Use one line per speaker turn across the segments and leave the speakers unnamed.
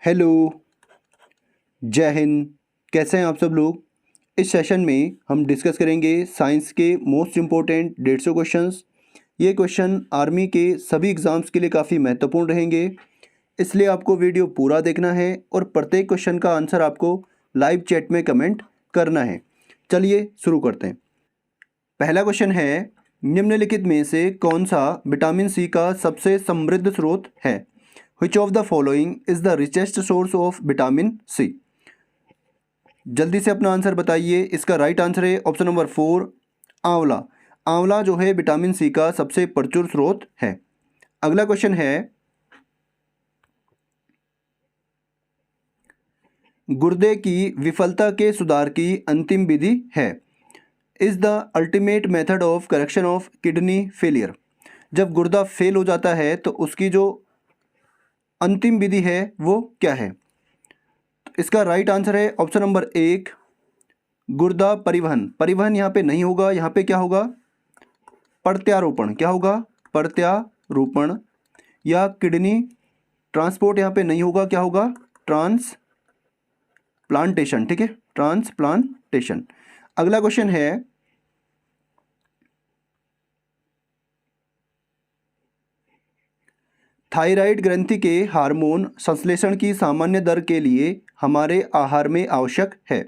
Hello, जय हिंद। कैसे हैं आप सब लोग। इस सेशन में हम डिस्कस करेंगे साइंस के मोस्ट इम्पोर्टेंट 150 क्वेश्चंस। ये क्वेश्चन आर्मी के सभी एग्ज़ाम्स के लिए काफ़ी महत्वपूर्ण रहेंगे, इसलिए आपको वीडियो पूरा देखना है और प्रत्येक क्वेश्चन का आंसर आपको लाइव चैट में कमेंट करना है। चलिए शुरू करते हैं। पहला क्वेश्चन है, निम्नलिखित में से कौन सा विटामिन सी का सबसे समृद्ध स्रोत है। Which of the following is the richest source of vitamin C? जल्दी से अपना आंसर बताइए। इसका राइट आंसर है ऑप्शन नंबर 4, आंवला। आंवला जो है विटामिन सी का सबसे प्रचुर स्रोत है। अगला क्वेश्चन है, गुर्दे की विफलता के सुधार की अंतिम विधि है। Is the ultimate method of correction of kidney failure. जब गुर्दा फेल हो जाता है तो उसकी जो अंतिम विधि है वो क्या है। इसका राइट आंसर है ऑप्शन नंबर 1, गुर्दा परिवहन। परिवहन यहाँ पे नहीं होगा, यहाँ पे क्या होगा, प्रत्यारोपण। क्या होगा, प्रत्यारोपण। या किडनी ट्रांसपोर्ट यहाँ पे नहीं होगा, क्या होगा, ट्रांसप्लांटेशन। ठीक है, ट्रांसप्लांटेशन। अगला क्वेश्चन है, थायराइड ग्रंथि के हार्मोन संश्लेषण की सामान्य दर के लिए हमारे आहार में आवश्यक है।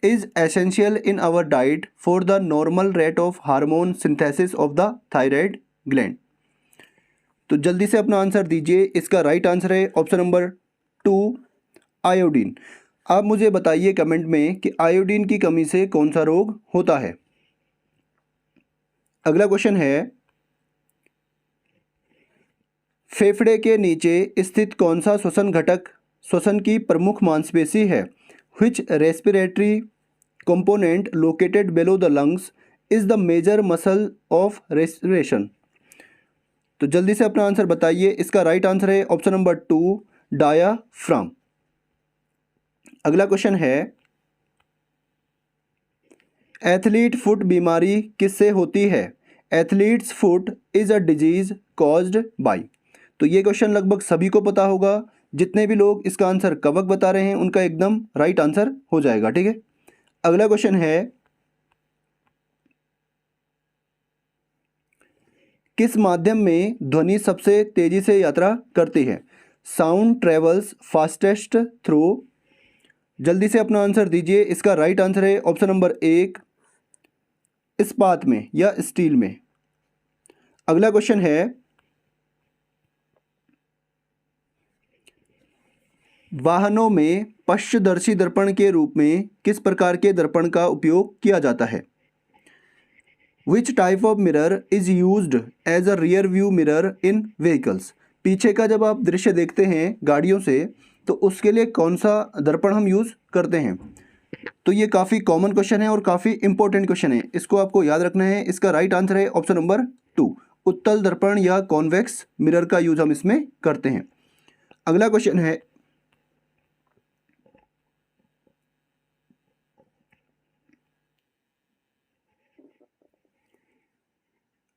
Is essential in our diet for the normal rate of hormone synthesis of the thyroid gland. तो जल्दी से अपना आंसर दीजिए। इसका राइट आंसर है ऑप्शन नंबर 2, आयोडीन। आप मुझे बताइए कमेंट में कि आयोडीन की कमी से कौन सा रोग होता है। अगला क्वेश्चन है, फेफड़े के नीचे स्थित कौन सा श्वसन घटक श्वसन की प्रमुख मांसपेशी है। Which respiratory component located below the lungs is the major muscle of respiration. तो जल्दी से अपना आंसर बताइए। इसका राइट आंसर है ऑप्शन नंबर 2, डायाफ्राम। अगला क्वेश्चन है, एथलीट फुट बीमारी किससे होती है। Athlete's foot is a disease caused by. तो ये क्वेश्चन लगभग सभी को पता होगा। जितने भी लोग इसका आंसर कवक बता रहे हैं उनका एकदम राइट आंसर हो जाएगा। ठीक है, अगला क्वेश्चन है, किस माध्यम में ध्वनि सबसे तेजी से यात्रा करती है। Sound travels fastest through. जल्दी से अपना आंसर दीजिए। इसका राइट आंसर है ऑप्शन नंबर 1, इस्पात में या स्टील में। अगला क्वेश्चन है, वाहनों में पश्चदर्शी दर्पण के रूप में किस प्रकार के दर्पण का उपयोग किया जाता है। Which type of mirror is used as a rear view mirror in vehicles. पीछे का जब आप दृश्य देखते हैं गाड़ियों से तो उसके लिए कौन सा दर्पण हम यूज़ करते हैं। तो ये काफ़ी कॉमन क्वेश्चन है और काफ़ी इंपॉर्टेंट क्वेश्चन है, इसको आपको याद रखना है। इसका राइट आंसर है ऑप्शन नंबर 2, उत्तल दर्पण या कॉन्वेक्स मिरर का यूज हम इसमें करते हैं। अगला क्वेश्चन है,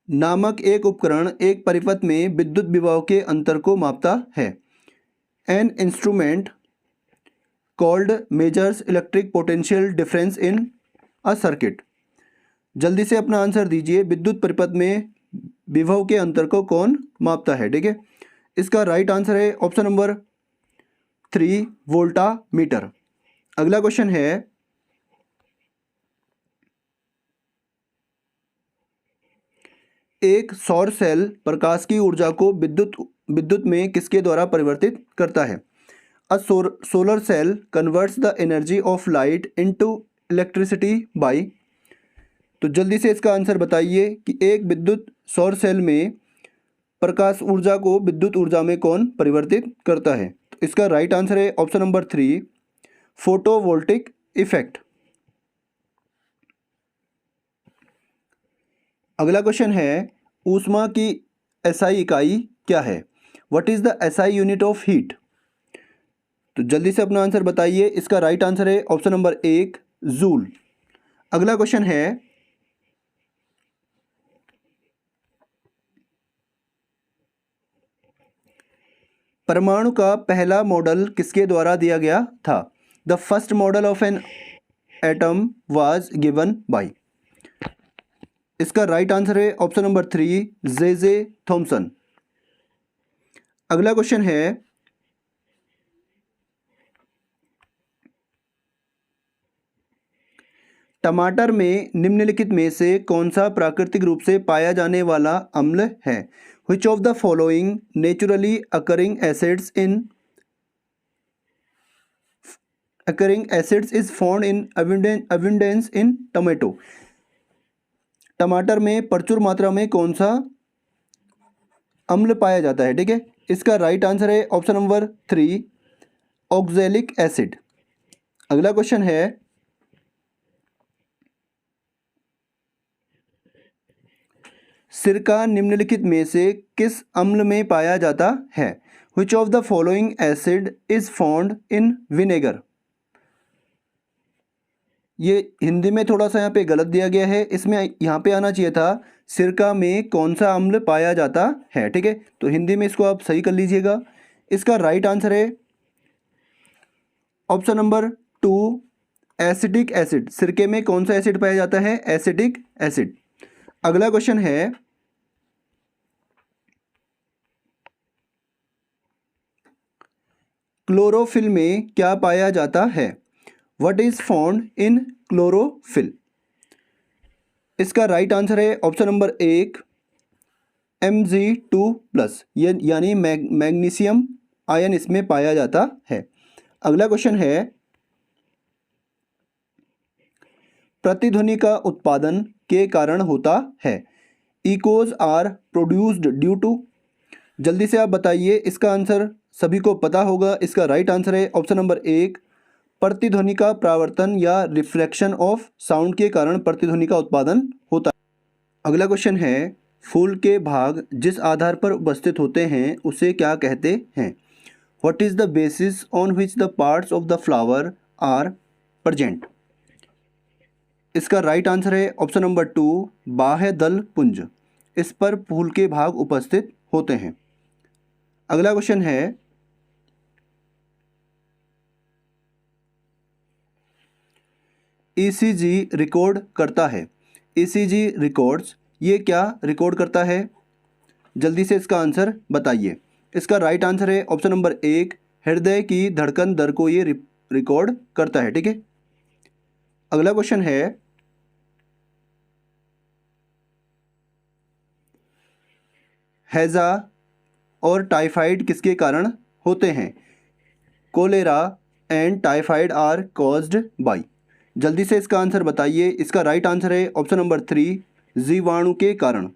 नामक एक उपकरण एक परिपथ में विद्युत विभव के अंतर को मापता है। N instrument called measures electric potential difference in a circuit. जल्दी से अपना आंसर दीजिए। विद्युत परिपथ में विभव के अंतर को कौन मापता है। ठीक है, इसका राइट आंसर है ऑप्शन नंबर 3, वोल्टामीटर। अगला क्वेश्चन है, एक सौर सेल प्रकाश की ऊर्जा को विद्युत विद्युत में किसके द्वारा परिवर्तित करता है। A solar cell converts the energy of light into electricity by. तो जल्दी से इसका आंसर बताइए कि एक विद्युत सौर सेल में प्रकाश ऊर्जा को विद्युत ऊर्जा में कौन परिवर्तित करता है। तो इसका राइट आंसर है ऑप्शन नंबर 3, फोटोवोल्टिक इफेक्ट। अगला क्वेश्चन है, ऊष्मा की एसआई इकाई क्या है। What is the SI unit of heat. तो जल्दी से अपना आंसर बताइए। इसका राइट आंसर है ऑप्शन नंबर 1, जूल। अगला क्वेश्चन है, परमाणु का पहला मॉडल किसके द्वारा दिया गया था? The first model of an atom was given by. इसका राइट आंसर है ऑप्शन नंबर 3, जे थॉमसन। अगला क्वेश्चन है, टमाटर में निम्नलिखित में से कौन सा प्राकृतिक रूप से पाया जाने वाला अम्ल है? Which of the following naturally occurring acids is found in abundance in tomato? टमाटर में प्रचुर मात्रा में कौन सा अम्ल पाया जाता है? ठीक है, इसका राइट आंसर है ऑप्शन नंबर 3, ऑक्जेलिक एसिड। अगला क्वेश्चन है, सिरका निम्नलिखित में से किस अम्ल में पाया जाता है? Which of the following acid is found in vinegar? ये हिंदी में थोड़ा सा यहाँ पे गलत दिया गया है, इसमें यहाँ पे आना चाहिए था सिरका में कौन सा अम्ल पाया जाता है। ठीक है, तो हिंदी में इसको आप सही कर लीजिएगा। इसका राइट आंसर है ऑप्शन नंबर 2, एसिटिक एसिड। सिरके में कौन सा एसिड पाया जाता है? Acetic acid. अगला क्वेश्चन है, क्लोरोफिल में क्या पाया जाता है? What is found in chlorophyll? इसका राइट आंसर है ऑप्शन नंबर 1, Mg2+, ये यानी मैग्नीशियम आयन इसमें पाया जाता है। अगला क्वेश्चन है, प्रतिध्वनि का उत्पादन के कारण होता है? Echoes are produced due to. जल्दी से आप बताइए, इसका आंसर सभी को पता होगा। इसका राइट आंसर है ऑप्शन नंबर 1, प्रतिध्वनि का परावर्तन या रिफ्लेक्शन ऑफ साउंड के कारण प्रतिध्वनि का उत्पादन होता है। अगला क्वेश्चन है, फूल के भाग जिस आधार पर उपस्थित होते हैं उसे क्या कहते हैं? What is the basis on which the parts of the flower are present? इसका राइट आंसर है ऑप्शन नंबर 2, बाह्य दल पुंज। इस पर फूल के भाग उपस्थित होते हैं। अगला क्वेश्चन है, ईसीजी रिकॉर्ड करता है। ईसीजी रिकॉर्ड्स, ये क्या रिकॉर्ड करता है? जल्दी से इसका आंसर बताइए। इसका राइट आंसर है ऑप्शन नंबर 1, हृदय की धड़कन दर को ये रिकॉर्ड करता है। ठीक है, अगला क्वेश्चन है, हैजा और टाइफाइड किसके कारण होते हैं? Cholera and typhoid are caused by. जल्दी से इसका आंसर बताइए। इसका राइट आंसर है ऑप्शन नंबर 3, जीवाणु के कारण।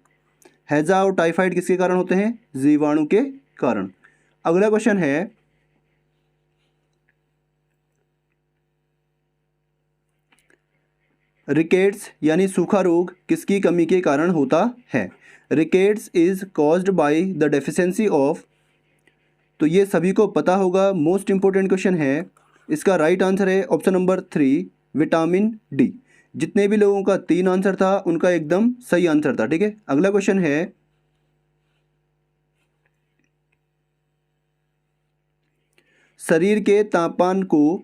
हैजा और टाइफाइड किसके कारण होते हैं? जीवाणु के कारण। अगला क्वेश्चन है, रिकेट्स यानी सूखा रोग किसकी कमी के कारण होता है? Rickets is caused by the deficiency of. तो ये सभी को पता होगा, मोस्ट इंपॉर्टेंट क्वेश्चन है। इसका राइट आंसर है ऑप्शन नंबर 3, विटामिन डी। जितने भी लोगों का 3 आंसर था उनका एकदम सही आंसर था। ठीक है, अगला क्वेश्चन है, शरीर के तापमान को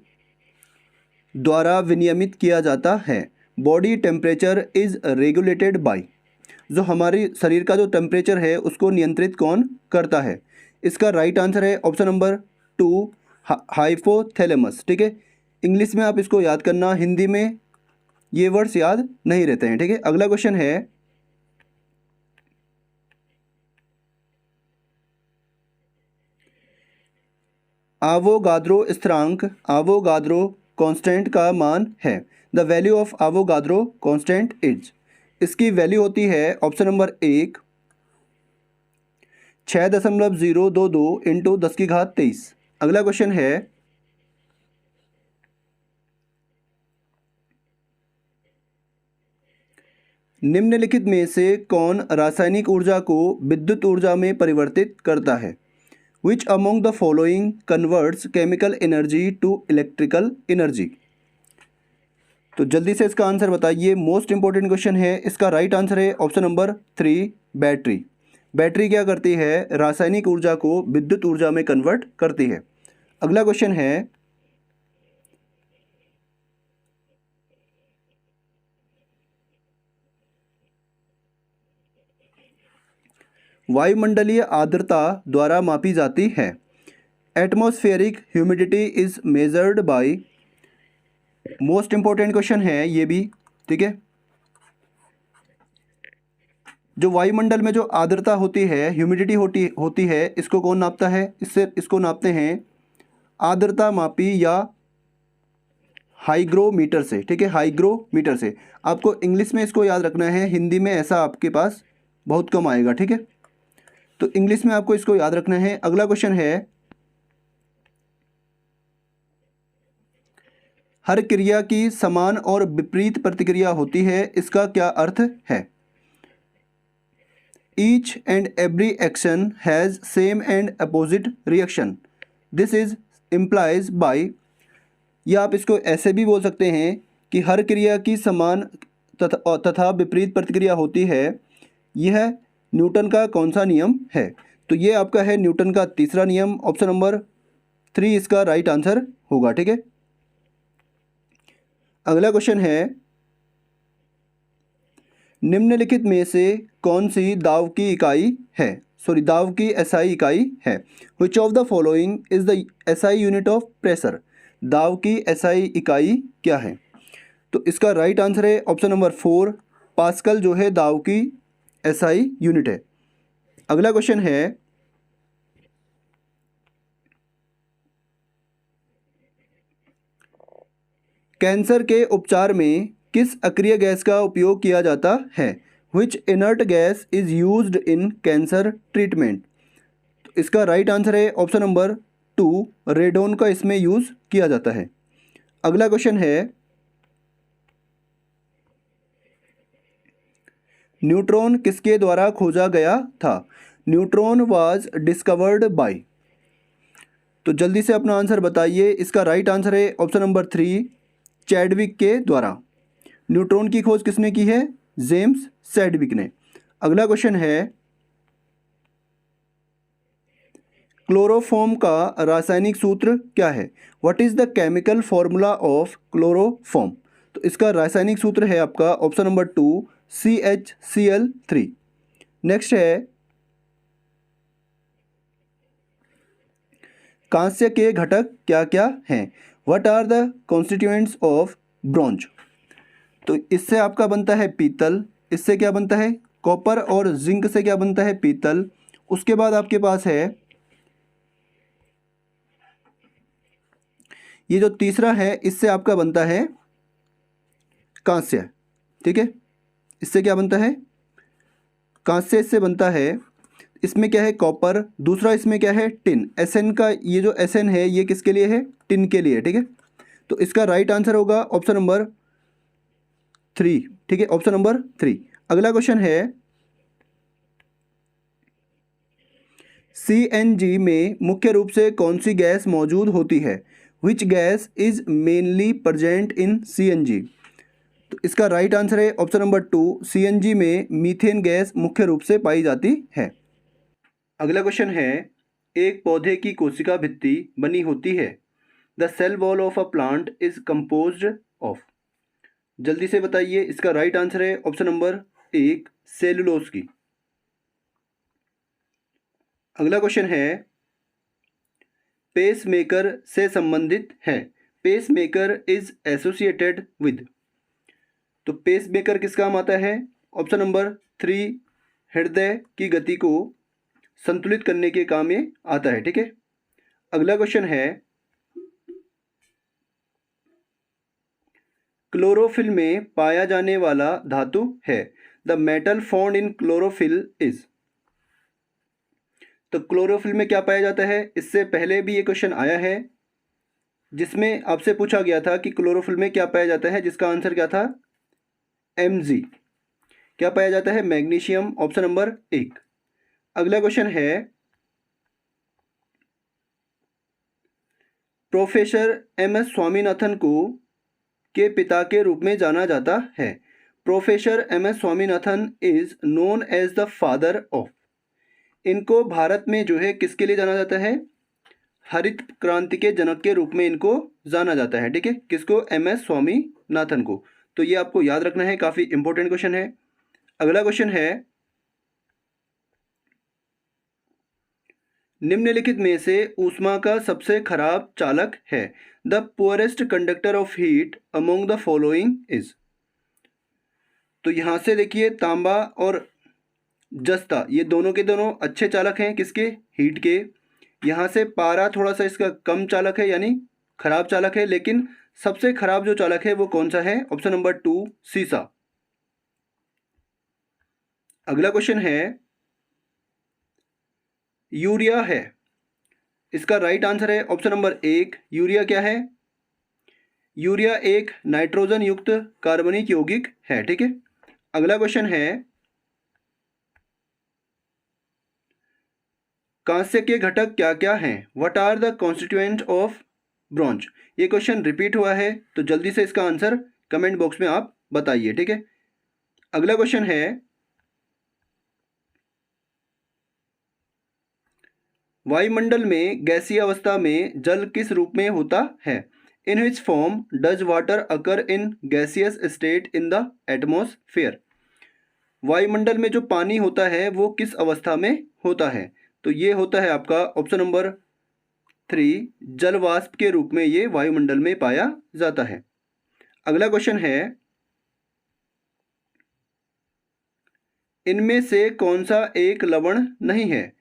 द्वारा विनियमित किया जाता है। Body temperature is regulated by. जो हमारे शरीर का जो टेम्परेचर है उसको नियंत्रित कौन करता है? इसका राइट आंसर है ऑप्शन नंबर 2, हाइपोथैलेमस। ठीक है, इंग्लिश में आप इसको याद करना, हिंदी में ये वर्ड्स याद नहीं रहते हैं। ठीक है, अगला क्वेश्चन है, आवोगाद्रो स्थिरांक, आवोगाद्रो कांस्टेंट का मान है। The value of Avogadro constant is. इसकी वैल्यू होती है ऑप्शन नंबर 1, 6.022 इंटू 10⁻23। अगला क्वेश्चन है, निम्नलिखित में से कौन रासायनिक ऊर्जा को विद्युत ऊर्जा में परिवर्तित करता है? Which among the following converts chemical energy to electrical energy? तो जल्दी से इसका आंसर बताइए, मोस्ट इंपॉर्टेंट क्वेश्चन है। इसका राइट आंसर है ऑप्शन नंबर 3, बैटरी। बैटरी क्या करती है, रासायनिक ऊर्जा को विद्युत ऊर्जा में कन्वर्ट करती है। अगला क्वेश्चन है, वायुमंडलीय आर्द्रता द्वारा मापी जाती है। Atmospheric humidity is measured by, most important question है ये भी, ठीक है। जो वायुमंडल में जो आर्द्रता होती है, ह्यूमिडिटी होती है, इसको कौन नापता है, इसको नापते हैं आर्द्रता मापी या हाइग्रोमीटर से, ठीक है, हाइग्रोमीटर से। आपको इंग्लिश में इसको याद रखना है, हिंदी में ऐसा आपके पास बहुत कम आएगा, ठीक है, तो इंग्लिश में आपको इसको याद रखना है। अगला क्वेश्चन है, हर क्रिया की समान और विपरीत प्रतिक्रिया होती है, इसका क्या अर्थ है। Each and every action has same and opposite reaction, this is implies by, या आप इसको ऐसे भी बोल सकते हैं कि हर क्रिया की समान तथा विपरीत प्रतिक्रिया होती है, यह न्यूटन का कौन सा नियम है। तो ये आपका है न्यूटन का तीसरा नियम, ऑप्शन नंबर 3 इसका राइट आंसर होगा, ठीक है। अगला क्वेश्चन है, निम्नलिखित में से कौन सी दाब की इकाई है, सॉरी दाब की एसआई इकाई है। Which of the following is the SI unit of pressure, दाब की एसआई इकाई क्या है। तो इसका राइट आंसर है ऑप्शन नंबर 4, पास्कल जो है दाब की एसआई यूनिट है। अगला क्वेश्चन है, कैंसर के उपचार में किस अक्रिय गैस का उपयोग किया जाता है। Which inert gas is used in cancer treatment. तो इसका राइट आंसर है ऑप्शन नंबर 2, रेडोन का इसमें यूज किया जाता है। अगला क्वेश्चन है, न्यूट्रॉन किसके द्वारा खोजा गया था। न्यूट्रॉन वाज डिस्कवर्ड बाय, तो जल्दी से अपना आंसर बताइए। इसका राइट आंसर है ऑप्शन नंबर 3, चैडविक के द्वारा। न्यूट्रॉन की खोज किसने की है, जेम्स चैडविक ने। अगला क्वेश्चन है, क्लोरोफॉर्म का रासायनिक सूत्र क्या है। What is the chemical formula of chloroform. तो इसका रासायनिक सूत्र है आपका ऑप्शन नंबर 2, CHCl3। नेक्स्ट है, कांस्य के घटक क्या क्या हैं। What are the constituents of bronze. तो इससे आपका बनता है पीतल, इससे क्या बनता है कॉपर, और जिंक से क्या बनता है पीतल। उसके बाद आपके पास है ये जो तीसरा है, इससे आपका बनता है कांस्य, ठीक है, इससे क्या बनता है कांस्य, इससे बनता है। इसमें क्या है कॉपर, दूसरा इसमें क्या है टिन, एसएन का ये जो एसएन है ये किसके लिए है, टिन के लिए, ठीक है। तो इसका राइट आंसर होगा ऑप्शन नंबर 3, ठीक है, ऑप्शन नंबर 3। अगला क्वेश्चन है, CNG में मुख्य रूप से कौन सी गैस मौजूद होती है। Which gas is mainly present in CNG। तो इसका राइट आंसर है ऑप्शन नंबर 2, CNG में मीथेन गैस मुख्य रूप से पाई जाती है। अगला क्वेश्चन है, एक पौधे की कोशिका भित्ति बनी होती है। The cell wall of a plant is composed of. जल्दी से बताइए, इसका राइट आंसर है ऑप्शन नंबर 1, सेलुलोज की। अगला क्वेश्चन है, पेसमेकर से संबंधित है। Pacemaker is associated with. तो पेसमेकर किस काम आता है, ऑप्शन नंबर 3, हृदय की गति को संतुलित करने के काम में आता है, ठीक है। अगला क्वेश्चन है, क्लोरोफिल में पाया जाने वाला धातु है। The metal found in chlorophyll is. तो क्लोरोफिल में क्या पाया जाता है, इससे पहले भी ये क्वेश्चन आया है जिसमें आपसे पूछा गया था कि क्लोरोफिल में क्या पाया जाता है, जिसका आंसर क्या था Mg। क्या पाया जाता है, मैग्नीशियम, ऑप्शन नंबर 1। अगला क्वेश्चन है, प्रोफेसर MS स्वामीनाथन को के पिता के रूप में जाना जाता है। Professor MS Swaminathan is known as the father of. इनको भारत में जो है किसके लिए जाना जाता है, हरित क्रांति के जनक के रूप में इनको जाना जाता है, ठीक है, किसको, MS स्वामीनाथन को। तो ये आपको याद रखना है, काफ़ी इंपॉर्टेंट क्वेश्चन है। अगला क्वेश्चन है, निम्नलिखित में से ऊष्मा का सबसे खराब चालक है, the poorest conductor of heat among the following is. तो यहाँ से देखिए तांबा और जस्ता ये दोनों के दोनों अच्छे चालक हैं, किसके, हीट के। यहाँ से पारा थोड़ा सा इसका कम चालक है, यानी खराब चालक है, लेकिन सबसे खराब जो चालक है वो कौन सा है, ऑप्शन नंबर 2 सीसा। अगला क्वेश्चन है, यूरिया है, इसका राइट आंसर है ऑप्शन नंबर 1 यूरिया क्या है, यूरिया एक नाइट्रोजन युक्त कार्बनिक यौगिक है, ठीक है। अगला क्वेश्चन है, कांस्य के घटक क्या क्या हैं, what are the constituent of bronze. ये क्वेश्चन रिपीट हुआ है, तो जल्दी से इसका आंसर कमेंट बॉक्स में आप बताइए, ठीक है। अगला क्वेश्चन है, वायुमंडल में गैसीय अवस्था में जल किस रूप में होता है, in which form does water occur in gaseous state in the atmosphere. वायुमंडल में जो पानी होता है वो किस अवस्था में होता है, तो ये होता है आपका ऑप्शन नंबर 3 जल वाष्प के रूप में ये वायुमंडल में पाया जाता है। अगला क्वेश्चन है, इनमें से कौन सा एक लवण नहीं है,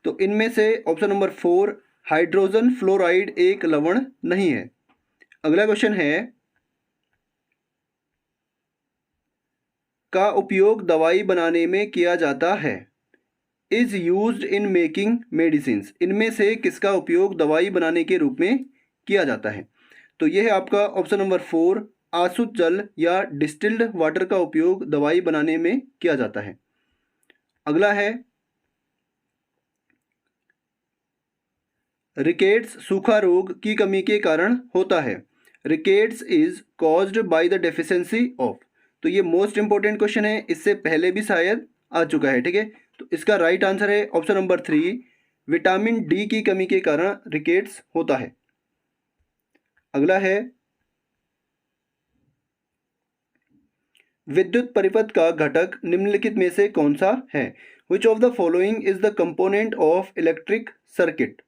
तो इनमें से ऑप्शन नंबर 4 हाइड्रोजन फ्लोराइड एक लवण नहीं है। अगला क्वेश्चन है, का उपयोग दवाई बनाने में किया जाता है, is used in making medicines. इनमें से किसका उपयोग दवाई बनाने के रूप में किया जाता है, तो यह है आपका ऑप्शन नंबर 4 आसुत जल या डिस्टिल्ड वाटर का उपयोग दवाई बनाने में किया जाता है। अगला है, रिकेट्स सूखा रोग की कमी के कारण होता है, rickets is caused by the deficiency of. तो ये मोस्ट इंपॉर्टेंट क्वेश्चन है, इससे पहले भी शायद आ चुका है, ठीक है। तो इसका राइट आंसर है ऑप्शन नंबर 3 विटामिन डी की कमी के कारण रिकेट्स होता है। अगला है, विद्युत परिपथ का घटक निम्नलिखित में से कौन सा है, which of the following is the component of electric circuit.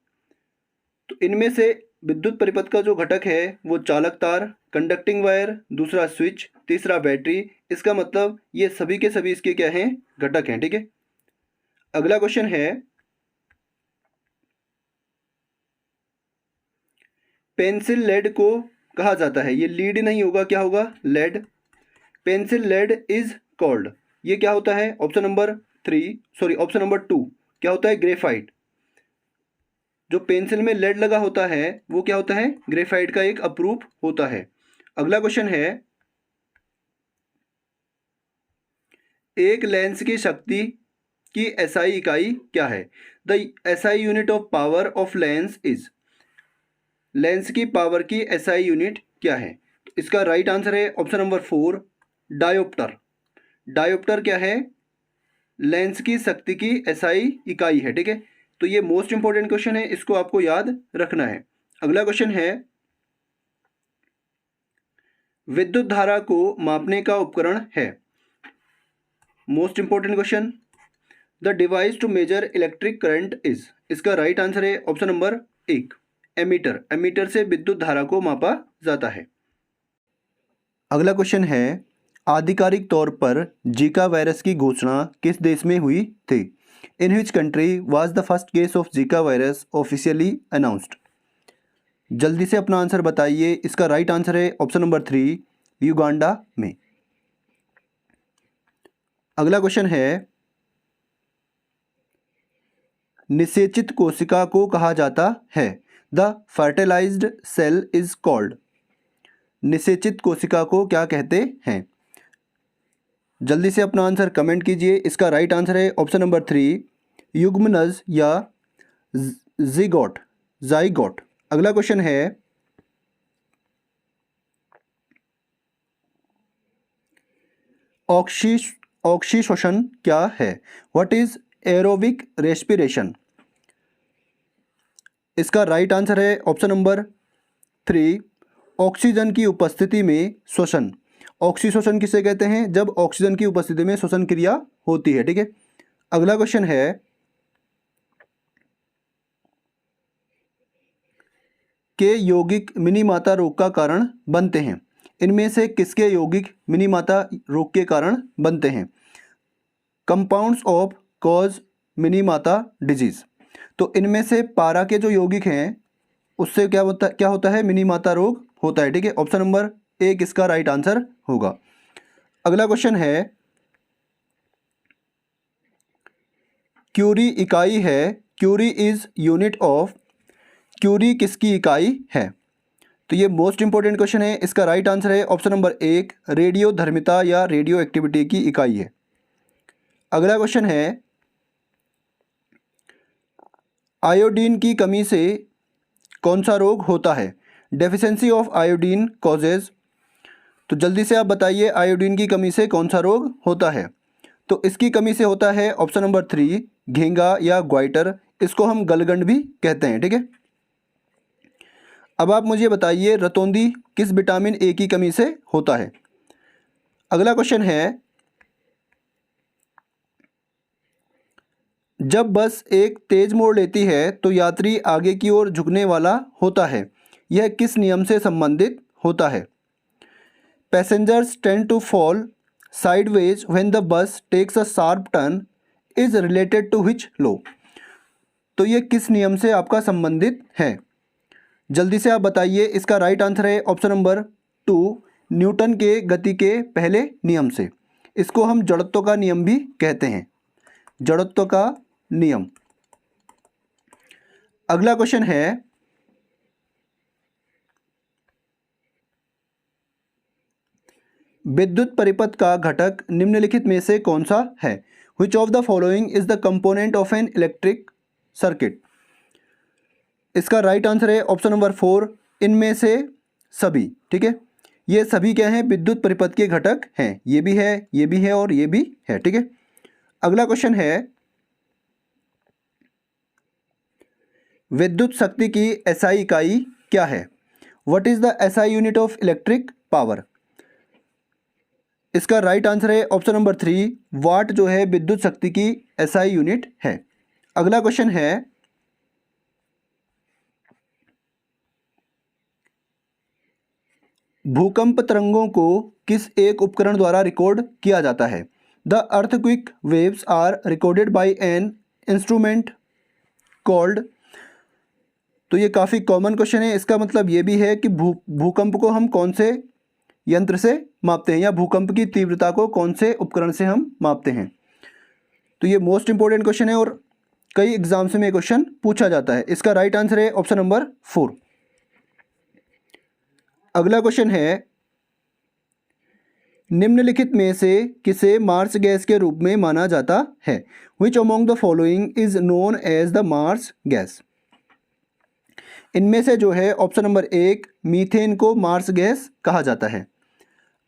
तो इनमें से विद्युत परिपथ का जो घटक है वो चालक तार, कंडक्टिंग वायर, दूसरा स्विच, तीसरा बैटरी। इसका मतलब ये सभी के सभी इसके क्या हैं, घटक हैं, ठीक है। अगला क्वेश्चन है, पेंसिल लेड को कहा जाता है, ये लीड नहीं होगा, क्या होगा, lead. Pencil lead is called, ये क्या होता है, ऑप्शन नंबर 2 क्या होता है, ग्रेफाइट। जो पेंसिल में लेड लगा होता है वो क्या होता है, ग्रेफाइट का एक अपरूप होता है। अगला क्वेश्चन है, एक लेंस की शक्ति की एसआई इकाई क्या है, the SI unit of power of lens is. Lens की पावर की एसआई यूनिट क्या है, तो इसका राइट आंसर है ऑप्शन नंबर 4 डायोप्टर। डायोप्टर क्या है, लेंस की शक्ति की एसआई इकाई है, ठीक है। तो ये मोस्ट इंपॉर्टेंट क्वेश्चन है, इसको आपको याद रखना है। अगला क्वेश्चन है, विद्युत धारा को मापने का उपकरण है, most important question, the device to measure electric current is. इसका राइट आंसर है ऑप्शन नंबर 1 एमीटर। एमीटर से विद्युत धारा को मापा जाता है। अगला क्वेश्चन है, आधिकारिक तौर पर जीका वायरस की घोषणा किस देश में हुई थी, in which country was the first case of Zika virus officially announced. जल्दी से अपना आंसर बताइए, इसका राइट आंसर है ऑप्शन नंबर 3 युगांडा में। अगला क्वेश्चन है, निषेचित कोशिका को कहा जाता है, the fertilized cell is called. निषेचित कोशिका को क्या कहते हैं, जल्दी से अपना आंसर कमेंट कीजिए। इसका राइट आंसर है ऑप्शन नंबर 3 युग्मनज या जाइगोट। अगला क्वेश्चन है, ऑक्सीशोषण क्या है, व्हाट इज एरोबिक रेस्पिरेशन। इसका राइट आंसर है ऑप्शन नंबर 3, ऑक्सीजन की उपस्थिति में श्वसन। ऑक्सीश्वसन किसे कहते हैं? जब ऑक्सीजन की उपस्थिति में श्वसन क्रिया होती है। ठीक है, अगला क्वेश्चन है के यौगिक मिनीमाता रोग का कारण बनते हैं। इनमें से किसके यौगिक मिनीमाता रोग के कारण बनते हैं? Compounds of cause Minimata disease. तो इनमें से पारा के जो यौगिक हैं उससे क्या होता है? मिनीमाता रोग होता है। ठीक है, ऑप्शन नंबर 1 इसका राइट आंसर होगा। अगला क्वेश्चन है क्यूरी इकाई है, curie is unit of. Curie किसकी इकाई है? तो ये मोस्ट इंपॉर्टेंट क्वेश्चन है। इसका राइट आंसर है ऑप्शन नंबर 1, रेडियो धर्मिता या रेडियो एक्टिविटी की इकाई है। अगला क्वेश्चन है आयोडीन की कमी से कौन सा रोग होता है? Deficiency of iodine causes. तो जल्दी से आप बताइए आयोडीन की कमी से कौन सा रोग होता है? तो इसकी कमी से होता है ऑप्शन नंबर 3, घेंगा या ग्वाइटर। इसको हम गलगंड भी कहते हैं। ठीक है, अब आप मुझे बताइए रतौंधी किस विटामिन ए की कमी से होता है? अगला क्वेश्चन है जब बस एक तेज मोड़ लेती है तो यात्री आगे की ओर झुकने वाला होता है, यह किस नियम से संबंधित होता है? Passengers tend to fall sideways when the bus takes a sharp turn is related to which law. तो ये किस नियम से आपका संबंधित है? जल्दी से आप बताइए। इसका राइट आंसर है ऑप्शन नंबर 2, न्यूटन के गति के पहले नियम से। इसको हम जड़त्व का नियम भी कहते हैं, जड़त्व का नियम। अगला क्वेश्चन है विद्युत परिपथ का घटक निम्नलिखित में से कौन सा है? Which of the following is the component of an electric circuit? इसका राइट आंसर है ऑप्शन नंबर 4, इनमें से सभी। ठीक है, ये सभी क्या हैं? विद्युत परिपथ के घटक हैं। ये भी है, ये भी है और ये भी है। ठीक है, अगला क्वेश्चन है विद्युत शक्ति की एसआई इकाई क्या है? What is the SI unit of electric power? इसका राइट आंसर है ऑप्शन नंबर 3, वाट जो है विद्युत शक्ति की एसआई यूनिट है। अगला क्वेश्चन है भूकंप तरंगों को किस एक उपकरण द्वारा रिकॉर्ड किया जाता है? The earthquake waves are recorded by an instrument called. तो ये काफ़ी कॉमन क्वेश्चन है। इसका मतलब ये भी है कि भूकंप को हम कौन से यंत्र से मापते हैं या भूकंप की तीव्रता को कौन से उपकरण से हम मापते हैं। तो ये मोस्ट इंपॉर्टेंट क्वेश्चन है और कई एग्जाम्स में क्वेश्चन पूछा जाता है। इसका राइट आंसर है ऑप्शन नंबर 4। अगला क्वेश्चन है निम्नलिखित में से किसे मार्स गैस के रूप में माना जाता है? Which among the following is known as the Mars gas? इनमें से जो है ऑप्शन नंबर 1, मीथेन को मार्स गैस कहा जाता है।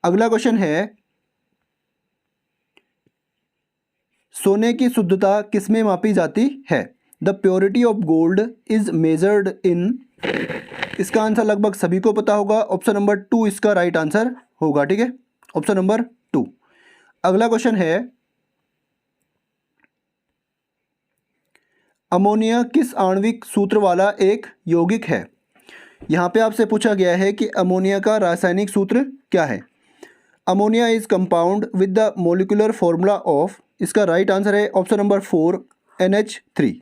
अगला क्वेश्चन है सोने की शुद्धता किसमें मापी जाती है? The purity of gold is measured in. इसका आंसर लगभग सभी को पता होगा, ऑप्शन नंबर 2 इसका राइट आंसर होगा। ठीक है, ऑप्शन नंबर 2। अगला क्वेश्चन है अमोनिया किस आणविक सूत्र वाला एक यौगिक है? यहाँ पे आपसे पूछा गया है कि अमोनिया का रासायनिक सूत्र क्या है? Ammonia is compound with the molecular formula of. इसका राइट आंसर है ऑप्शन नंबर 4, NH3।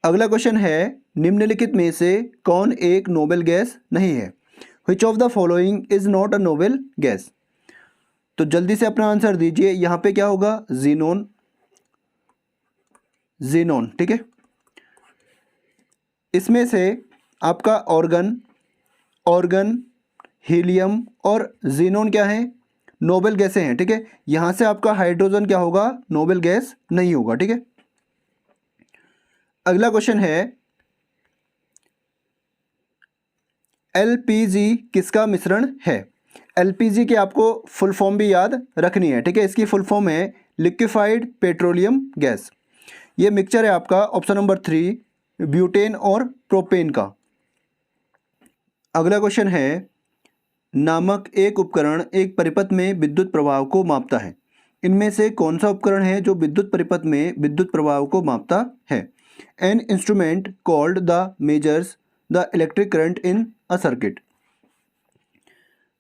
अगला क्वेश्चन है निम्नलिखित में से कौन एक नोबेल गैस नहीं है? Which of the following is not a noble gas? तो जल्दी से अपना आंसर दीजिए। यहाँ पे क्या होगा? Xenon, xenon. ठीक है, इसमें से आपका ऑर्गन, हीलियम और जीनोन क्या है? नोबेल गैसें हैं। ठीक है, यहाँ से आपका हाइड्रोजन क्या होगा? नोबेल गैस नहीं होगा। ठीक है, अगला क्वेश्चन है LPG किसका मिश्रण है? LPG की आपको फुल फॉर्म भी याद रखनी है। ठीक है, इसकी फुल फॉर्म है लिक्विफाइड पेट्रोलियम गैस। ये मिक्सचर है आपका ऑप्शन नंबर 3 ब्यूटेन और प्रोपेन का। अगला क्वेश्चन है, नामक एक उपकरण एक परिपथ में विद्युत प्रवाह को मापता है। इनमें से कौन सा उपकरण है जो विद्युत परिपथ में विद्युत प्रवाह को मापता है? N instrument called the measures the electric current in a circuit.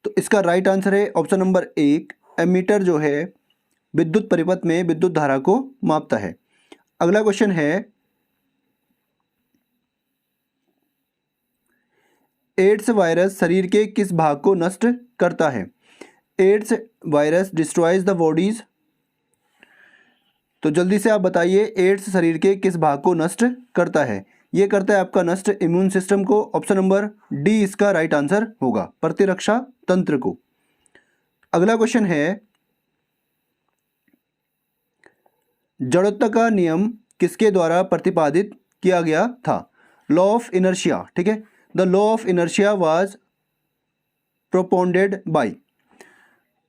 तो इसका राइट आंसर है ऑप्शन नंबर 1 एमीटर, जो है विद्युत परिपथ में विद्युत धारा को मापता है। अगला क्वेश्चन है, एड्स वायरस शरीर के किस भाग को नष्ट करता है? AIDS virus destroys the bodies. तो जल्दी से आप बताइए, एड्स शरीर के किस भाग को नष्ट करता है? ये करता है आपका नष्ट इम्यून सिस्टम को। ऑप्शन नंबर डी इसका राइट आंसर होगा, प्रतिरक्षा तंत्र को। अगला क्वेश्चन है, जड़त्व का नियम किसके द्वारा प्रतिपादित किया गया था? लॉ ऑफ इनर्शिया, ठीक है। The law of inertia was propounded by.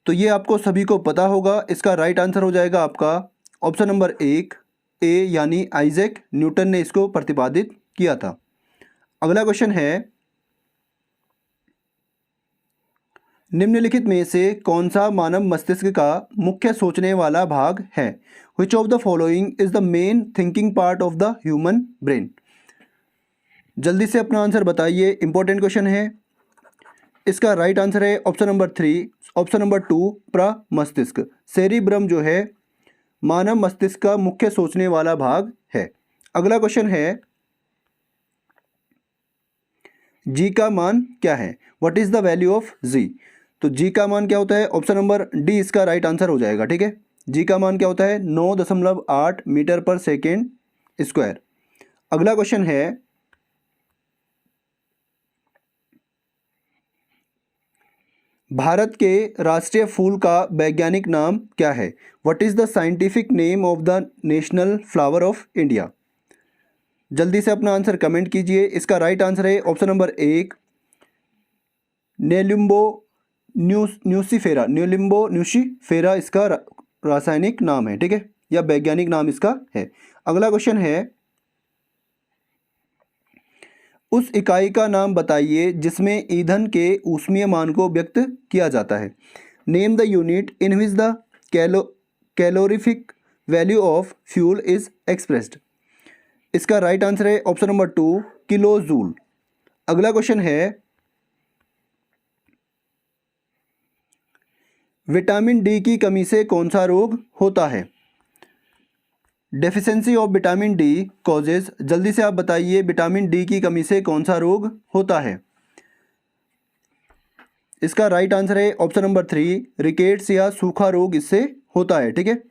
तो ये आपको सभी को पता होगा। इसका राइट आंसर हो जाएगा आपका ऑप्शन नंबर 1 ए, यानी आइजैक न्यूटन ने इसको प्रतिपादित किया था। अगला क्वेश्चन है, निम्नलिखित में से कौन सा मानव मस्तिष्क का मुख्य सोचने वाला भाग है? Which of the following is the main thinking part of the human brain? जल्दी से अपना आंसर बताइए, इंपॉर्टेंट क्वेश्चन है। इसका राइट आंसर है ऑप्शन नंबर 3 ऑप्शन नंबर 2 प्रमस्तिष्क। सेरिब्रम जो है मानव मस्तिष्क का मुख्य सोचने वाला भाग है। अगला क्वेश्चन है, जी का मान क्या है? What is the value of G? तो जी का मान क्या होता है? ऑप्शन नंबर डी इसका राइट आंसर हो जाएगा, ठीक है। जी का मान क्या होता है? 9.8 मीटर पर सेकेंड स्क्वायर। अगला क्वेश्चन है, भारत के राष्ट्रीय फूल का वैज्ञानिक नाम क्या है? What is the scientific name of the national flower of India? जल्दी से अपना आंसर कमेंट कीजिए। इसका राइट आंसर है ऑप्शन नंबर 1 नेलिम्बो न्यूसीफेरा। नेलिम्बो न्यूसीफेरा इसका रासायनिक नाम है, ठीक है, या वैज्ञानिक नाम इसका है। अगला क्वेश्चन है, उस इकाई का नाम बताइए जिसमें ईंधन के ऊष्मीय मान को व्यक्त किया जाता है। Name the unit in which the calorific value of fuel is expressed. इसका राइट आंसर है ऑप्शन नंबर 2 किलो जूल। अगला क्वेश्चन है, विटामिन डी की कमी से कौन सा रोग होता है? Deficiency of vitamin D causes. जल्दी से आप बताइए, विटामिन डी की कमी से कौन सा रोग होता है? इसका राइट आंसर है ऑप्शन नंबर 3 रिकेट्स या सूखा रोग इससे होता है, ठीक है।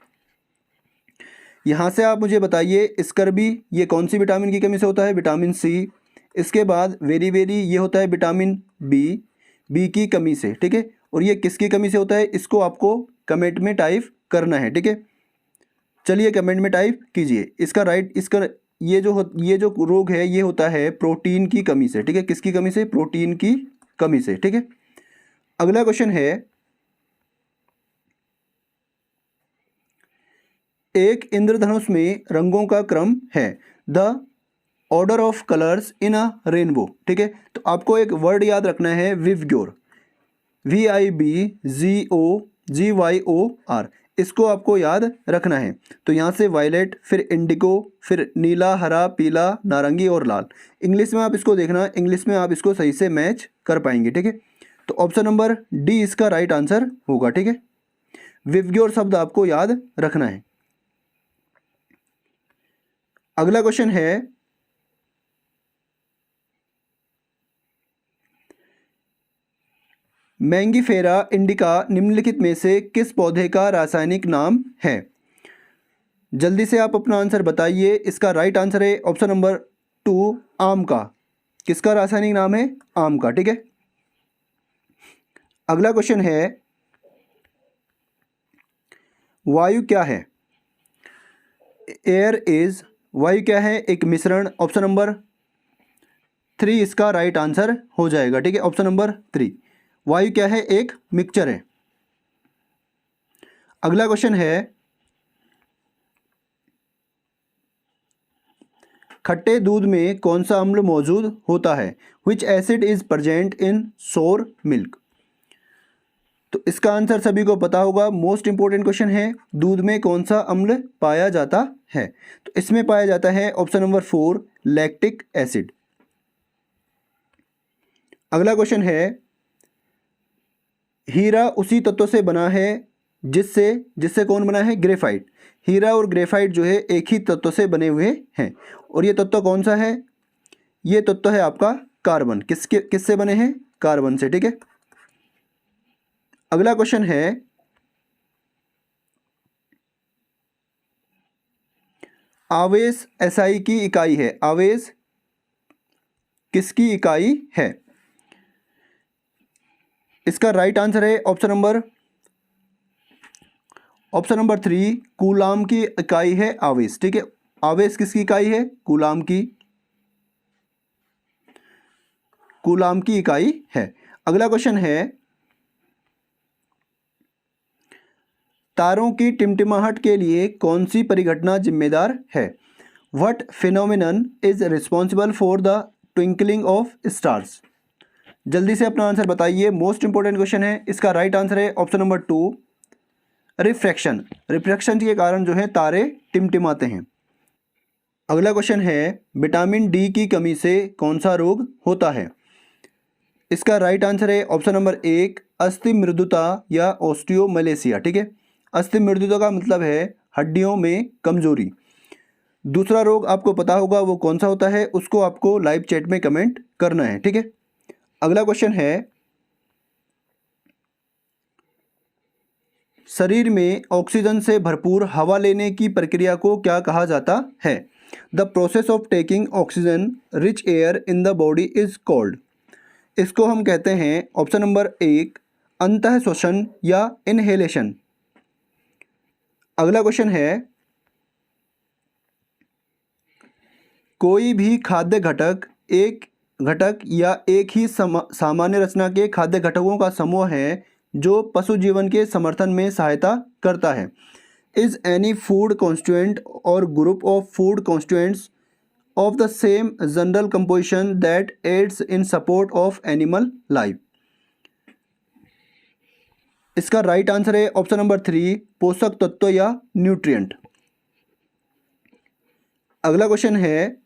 यहाँ से आप मुझे बताइए, स्कर्बी ये कौन सी विटामिन की कमी से होता है? Vitamin C. इसके बाद वेरी वेरी ये होता है विटामिन बी की कमी से, ठीक है। और ये किसकी कमी से होता है? इसको आपको कमेंट में टाइप करना है, ठीक है। चलिए कमेंट में टाइप कीजिए। इसका ये जो रोग है ये होता है प्रोटीन की कमी से, ठीक है। किसकी कमी से? प्रोटीन की कमी से, ठीक है। अगला क्वेश्चन है, एक इंद्रधनुष में रंगों का क्रम है। The order of colours in a rainbow, ठीक है। तो आपको एक वर्ड याद रखना है, विवग्योर, VIBGOGYOR। इसको आपको याद रखना है। तो यहाँ से वायलेट, फिर इंडिगो, फिर नीला, हरा, पीला, नारंगी और लाल। इंग्लिश में आप इसको देखना, इंग्लिश में आप इसको सही से मैच कर पाएंगे, ठीक है। तो ऑप्शन नंबर डी इसका राइट आंसर होगा, ठीक है। विवग्योर शब्द आपको याद रखना है। अगला क्वेश्चन है, मैंगीफेरा इंडिका निम्नलिखित में से किस पौधे का रासायनिक नाम है? जल्दी से आप अपना आंसर बताइए। इसका राइट आंसर है ऑप्शन नंबर 2 आम का। किसका रासायनिक नाम है? आम का, ठीक है। अगला क्वेश्चन है, वायु क्या है? एयर इज, वायु क्या है? एक मिश्रण। ऑप्शन नंबर 3 इसका राइट आंसर हो जाएगा, ठीक है। ऑप्शन नंबर 3 वायु क्या है? एक मिक्सचर है। अगला क्वेश्चन है, खट्टे दूध में कौन सा अम्ल मौजूद होता है? विच एसिड इज प्रेजेंट इन सोर मिल्क? तो इसका आंसर सभी को पता होगा। मोस्ट इंपॉर्टेंट क्वेश्चन है, दूध में कौन सा अम्ल पाया जाता है? तो इसमें पाया जाता है ऑप्शन नंबर 4 लैक्टिक एसिड। अगला क्वेश्चन है, हीरा उसी तत्व से बना है जिससे जिससे कौन बना है? ग्रेफाइट। हीरा और ग्रेफाइट जो है एक ही तत्व से बने हुए हैं, और ये तत्व कौन सा है? ये तत्व है आपका कार्बन। किससे बने हैं? कार्बन से, ठीक है। अगला क्वेश्चन है, आवेश एसआई की इकाई है। आवेश किसकी इकाई है? इसका राइट आंसर है ऑप्शन नंबर 3 कूलाम की इकाई है आवेश, ठीक है। आवेश किसकी इकाई है? कूलाम की इकाई है। अगला क्वेश्चन है, तारों की टिमटिमाहट के लिए कौन सी परिघटना जिम्मेदार है? What phenomenon is responsible for the twinkling of stars? जल्दी से अपना आंसर बताइए, मोस्ट इंपॉर्टेंट क्वेश्चन है। इसका राइट आंसर है ऑप्शन नंबर 2 रिफ्रैक्शन। रिफ्रैक्शन के कारण जो है तारे टिमटिमाते हैं। अगला क्वेश्चन है, विटामिन डी की कमी से कौन सा रोग होता है? इसका राइट आंसर है ऑप्शन नंबर 1 अस्थि मृदुता या ऑस्टियोमलेसिया, ठीक है। अस्थि मृदुता का मतलब है हड्डियों में कमजोरी। दूसरा रोग आपको पता होगा वो कौन सा होता है, उसको आपको लाइव चैट में कमेंट करना है, ठीक है। अगला क्वेश्चन है, शरीर में ऑक्सीजन से भरपूर हवा लेने की प्रक्रिया को क्या कहा जाता है? The process of taking oxygen rich air in the body is called. इसको हम कहते हैं ऑप्शन नंबर 1 अंतः श्वसन या इनहेलेशन। अगला क्वेश्चन है, कोई भी खाद्य घटक एक घटक या एक ही सामान्य रचना के खाद्य घटकों का समूह है जो पशु जीवन के समर्थन में सहायता करता है। इज एनी फूड कॉन्स्टिट्यूएंट और group of food constituents of the same general composition that adds in support of animal life. इसका राइट आंसर है ऑप्शन नंबर 3 पोषक तत्व या न्यूट्रिएंट। अगला क्वेश्चन है,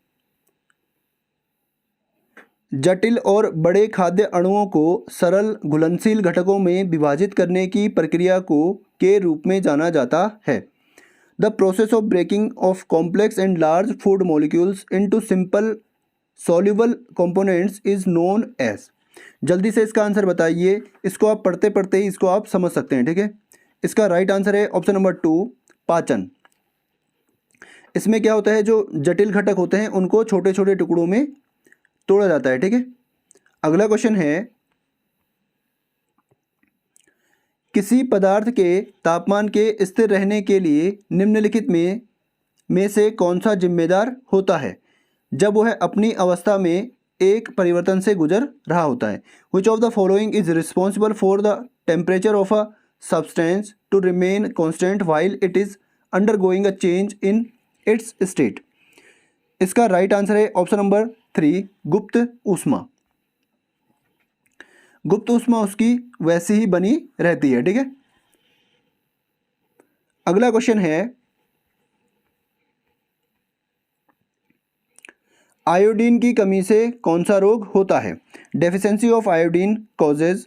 जटिल और बड़े खाद्य अणुओं को सरल घुलनशील घटकों में विभाजित करने की प्रक्रिया को के रूप में जाना जाता है। The process of breaking of complex and large food molecules into simple soluble components is known as. जल्दी से इसका आंसर बताइए, इसको आप पढ़ते पढ़ते ही इसको आप समझ सकते हैं, ठीक है। इसका राइट आंसर है ऑप्शन नंबर 2 पाचन। इसमें क्या होता है, जो जटिल घटक होते हैं उनको छोटे छोटे टुकड़ों में तोड़ा जाता है, ठीक है। अगला क्वेश्चन है, किसी पदार्थ के तापमान के स्थिर रहने के लिए निम्नलिखित में से कौन सा जिम्मेदार होता है जब वह अपनी अवस्था में एक परिवर्तन से गुजर रहा होता है? Which of the following is responsible for the temperature of a substance to remain constant while it is undergoing a change in its state? इसका राइट आंसर है ऑप्शन नंबर 3 गुप्त ऊष्मा। गुप्त ऊष्मा उसकी वैसी ही बनी रहती है, ठीक है। अगला क्वेश्चन है, आयोडीन की कमी से कौन सा रोग होता है? Deficiency of iodine causes.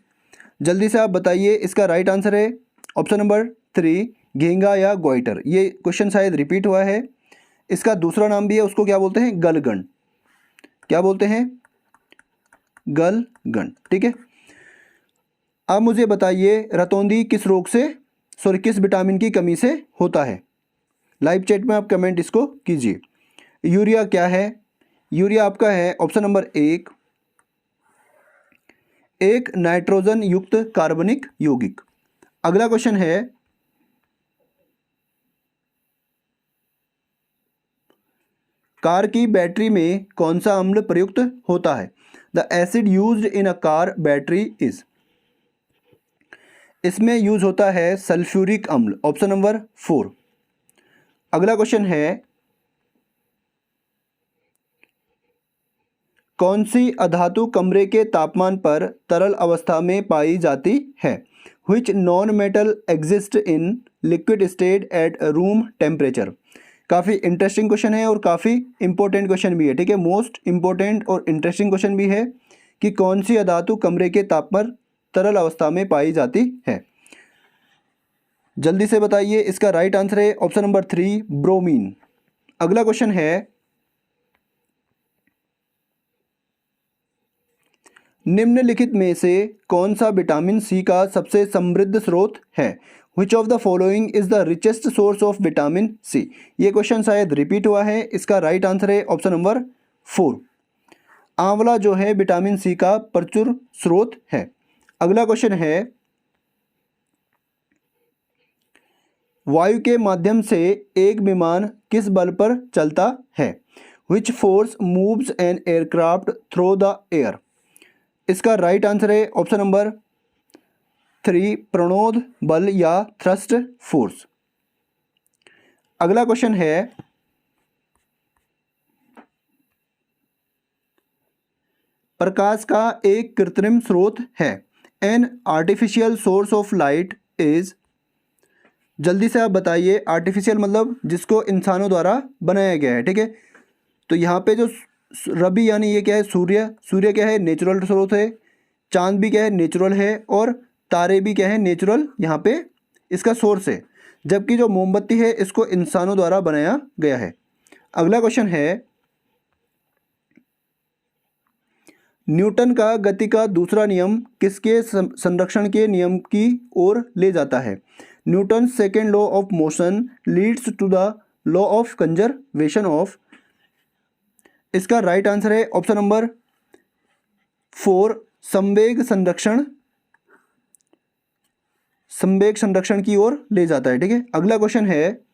जल्दी से आप बताइए, इसका राइट आंसर है ऑप्शन नंबर 3 घेंगा या गोइटर। ये क्वेश्चन शायद रिपीट हुआ है। इसका दूसरा नाम भी है, उसको क्या बोलते हैं? गलगंड। क्या बोलते हैं? गलगंड, ठीक है। अब मुझे बताइए, रतौंधी किस रोग से किस विटामिन की कमी से होता है? लाइव चैट में आप कमेंट इसको कीजिए। यूरिया क्या है? यूरिया आपका है ऑप्शन नंबर 1 एक नाइट्रोजन युक्त कार्बनिक यौगिक। अगला क्वेश्चन है, कार की बैटरी में कौन सा अम्ल प्रयुक्त होता है? The acid used in a car battery is. इसमें यूज होता है सल्फ्यूरिक अम्ल, ऑप्शन नंबर 4। अगला क्वेश्चन है, कौन सी अधातु कमरे के तापमान पर तरल अवस्था में पाई जाती है? Which non metal exist in liquid state at room temperature? काफ़ी इंटरेस्टिंग क्वेश्चन है और काफ़ी इंपॉर्टेंट क्वेश्चन भी है, ठीक है। मोस्ट इंपॉर्टेंट और इंटरेस्टिंग क्वेश्चन भी है कि कौन सी अधातु कमरे के ताप पर तरल अवस्था में पाई जाती है। जल्दी से बताइए, इसका राइट आंसर है ऑप्शन नंबर 3, ब्रोमीन। अगला क्वेश्चन है, निम्नलिखित में से कौन सा विटामिन सी का सबसे समृद्ध स्रोत है? Which of the following is the richest source of vitamin C? ये क्वेश्चन शायद रिपीट हुआ है। इसका राइट आंसर है ऑप्शन नंबर 4, आंवला जो है विटामिन सी का प्रचुर स्रोत है। अगला क्वेश्चन है, वायु के माध्यम से एक विमान किस बल पर चलता है? Which force moves an aircraft through the air? इसका राइट आंसर है ऑप्शन नंबर 3, प्रणोद बल या थ्रस्ट फोर्स। अगला क्वेश्चन है, प्रकाश का एक कृत्रिम स्रोत है। An artificial source of light is. जल्दी से आप बताइए, आर्टिफिशियल मतलब जिसको इंसानों द्वारा बनाया गया है, ठीक है। तो यहाँ पे जो रवि यानी ये क्या है, सूर्य। सूर्य क्या है, नेचुरल स्रोत है। चांद भी क्या है, नेचुरल है। और तारे भी क्या है, नेचुरल यहाँ पे इसका सोर्स है। जबकि जो मोमबत्ती है इसको इंसानों द्वारा बनाया गया है। अगला क्वेश्चन है, न्यूटन का गति का दूसरा नियम किसके संरक्षण के नियम की ओर ले जाता है? Newton second law of motion leads to the law of conservation of. इसका राइट आंसर है ऑप्शन नंबर 4, संवेग संरक्षण। संवेग संरक्षण की ओर ले जाता है, ठीक है। अगला क्वेश्चन है,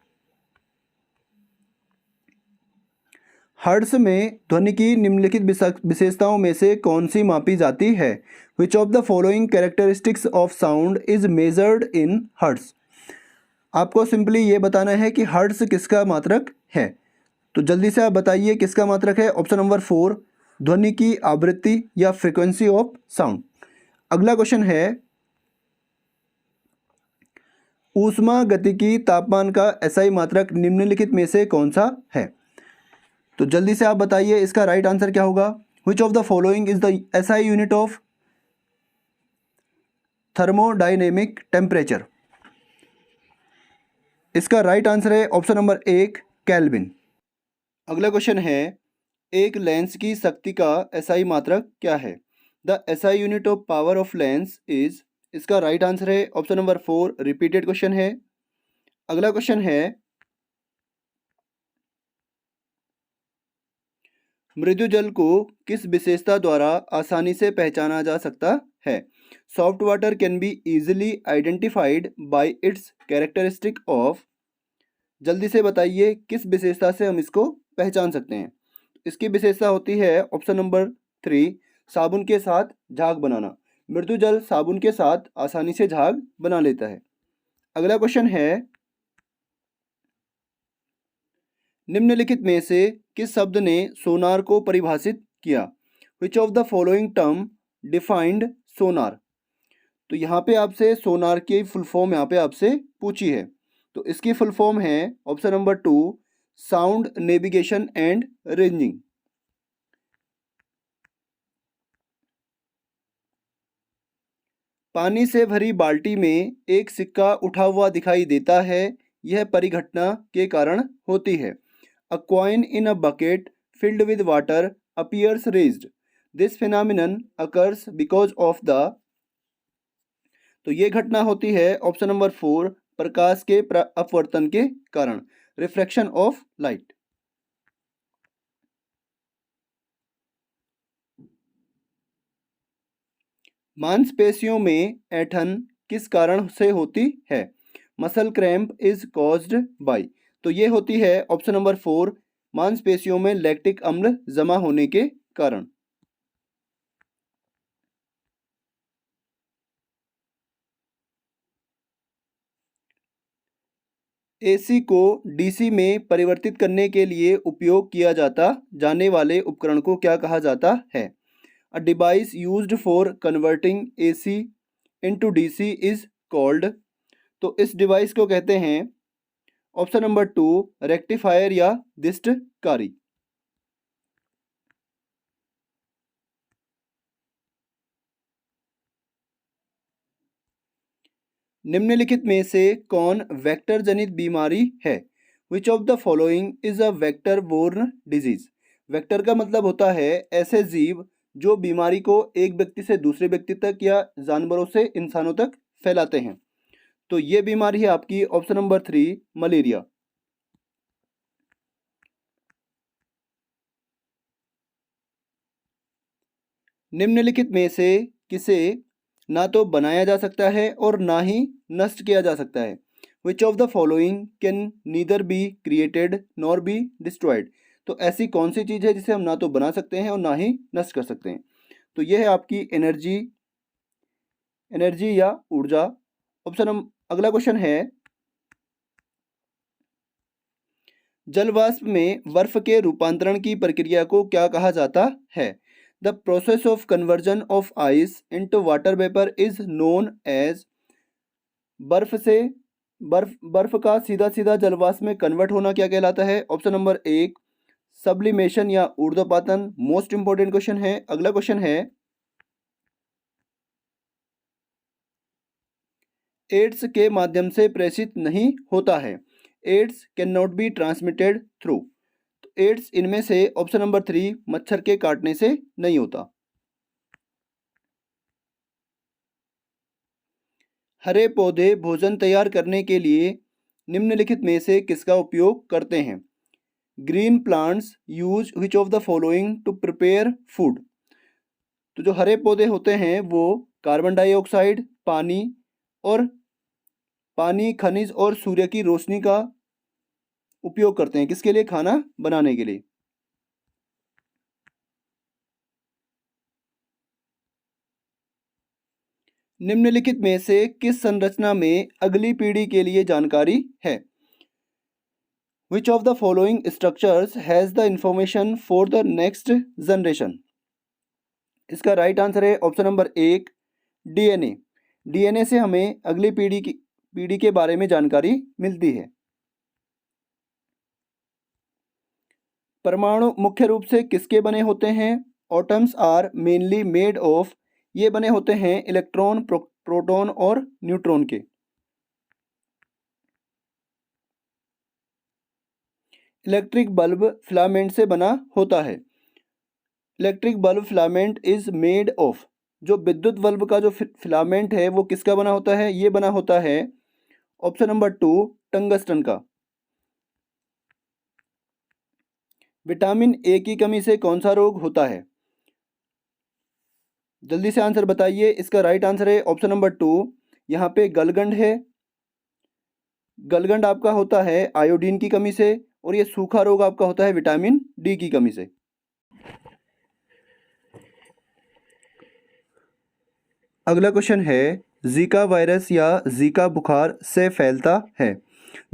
हर्ट्ज में ध्वनि की निम्नलिखित विशेषताओं में से कौन सी मापी जाती है? Which of the following characteristics of sound is measured in hertz? आपको सिंपली ये बताना है कि हर्ट्ज किसका मात्रक है। तो जल्दी से आप बताइए किसका मात्रक है। ऑप्शन नंबर 4, ध्वनि की आवृत्ति या फ्रीक्वेंसी ऑफ साउंड। अगला क्वेश्चन है, ऊष्मागतिकी तापमान का एसआई मात्रक निम्नलिखित में से कौन सा है? तो जल्दी से आप बताइए, इसका राइट आंसर क्या होगा? विच of the following is the SI unit of thermodynamic temperature? इसका राइट आंसर है ऑप्शन नंबर 1, केल्विन। अगला क्वेश्चन है, एक लेंस की शक्ति का एसआई मात्रक क्या है? The SI unit of power of lens is. इसका राइट आंसर है ऑप्शन नंबर 4, रिपीटेड क्वेश्चन है। अगला क्वेश्चन है, मृदु जल को किस विशेषता द्वारा आसानी से पहचाना जा सकता है? Soft water can be easily identified by it's characteristic of. जल्दी से बताइए किस विशेषता से हम इसको पहचान सकते हैं। इसकी विशेषता होती है ऑप्शन नंबर 3, साबुन के साथ झाग बनाना। मृदु जल साबुन के साथ आसानी से झाग बना लेता है। अगला क्वेश्चन है, निम्नलिखित में से किस शब्द ने सोनार को परिभाषित किया? Which of the following term defined sonar? तो यहाँ पे आपसे सोनार की फुल फॉर्म यहाँ पे आपसे पूछी है। तो इसकी फुल फॉर्म है option number 2, sound navigation and ranging. पानी से भरी बाल्टी में एक सिक्का उठा हुआ दिखाई देता है, यह परिघटना के कारण होती है। A coin in a bucket filled with water appears raised. This phenomenon occurs because of the। तो ये घटना होती है ऑप्शन नंबर 4, प्रकाश के अपवर्तन के कारण, रिफ्रैक्शन ऑफ लाइट। मांसपेशियों में ऐंठन किस कारण से होती है? Muscle cramp is caused by. तो ये होती है ऑप्शन नंबर 4, मांसपेशियों में लैक्टिक अम्ल जमा होने के कारण। एसी को डीसी में परिवर्तित करने के लिए उपयोग किया जाने वाले उपकरण को क्या कहा जाता है? A device used for converting AC into DC is called. तो इस डिवाइस को कहते हैं ऑप्शन नंबर 2 रेक्टिफायर या दिष्टकारी। निम्नलिखित में से कौन वेक्टर जनित बीमारी है? Which of the following is a vector borne disease. Vector का मतलब होता है ऐसे जीव जो बीमारी को एक व्यक्ति से दूसरे व्यक्ति तक या जानवरों से इंसानों तक फैलाते हैं। तो ये बीमारी है आपकी ऑप्शन नंबर 3 मलेरिया। निम्नलिखित में से किसे ना तो बनाया जा सकता है और ना ही नष्ट किया जा सकता है? Which of the following can neither be created nor be destroyed. तो ऐसी कौन सी चीज़ है जिसे हम ना तो बना सकते हैं और ना ही नष्ट कर सकते हैं? तो यह है आपकी एनर्जी एनर्जी या ऊर्जा। अगला क्वेश्चन है जल वाष्प में बर्फ के रूपांतरण की प्रक्रिया को क्या कहा जाता है? The process of conversion of ice into water vapour is known as. बर्फ का सीधा सीधा जलवाष्प में कन्वर्ट होना क्या कहलाता है? ऑप्शन नंबर 1 सब्लिमेशन या ऊर्ध्वपातन। मोस्ट इंपॉर्टेंट क्वेश्चन है। अगला क्वेश्चन है एड्स के माध्यम से प्रेषित नहीं होता है। AIDS can not be transmitted through. AIDS इनमें से ऑप्शन नंबर 3 मच्छर के काटने से नहीं होता। हरे पौधे भोजन तैयार करने के लिए निम्नलिखित में से किसका उपयोग करते हैं? Green plants use which of the following to prepare food. तो जो हरे पौधे होते हैं वो कार्बन डाइऑक्साइड, पानी, खनिज और सूर्य की रोशनी का उपयोग करते हैं किसके लिए? खाना बनाने के लिए। निम्नलिखित में से किस संरचना में अगली पीढ़ी के लिए जानकारी है? Which of the following structures has the information for the next generation. इसका राइट आंसर है ऑप्शन नंबर 1 डीएनए। डीएनए से हमें अगली पीढ़ी के बारे में जानकारी मिलती है। परमाणु मुख्य रूप से किसके बने होते हैं? Atoms are mainly made of. ये बने होते हैं इलेक्ट्रॉन, प्रोटॉन और न्यूट्रॉन के। इलेक्ट्रिक बल्ब फिलामेंट से बना होता है। Electric bulb filament is made of. जो विद्युत बल्ब का जो फिलामेंट है वो किसका बना होता है? ये बना होता है ऑप्शन नंबर 2 टंगस्टन का। विटामिन ए की कमी से कौन सा रोग होता है? जल्दी से आंसर बताइए। इसका राइट आंसर है ऑप्शन नंबर 2। यहाँ पे गलगंड है। गलगंड आपका होता है आयोडीन की कमी से और ये सूखा रोग आपका होता है विटामिन डी की कमी से। अगला क्वेश्चन है जीका वायरस या जीका बुखार से फैलता है।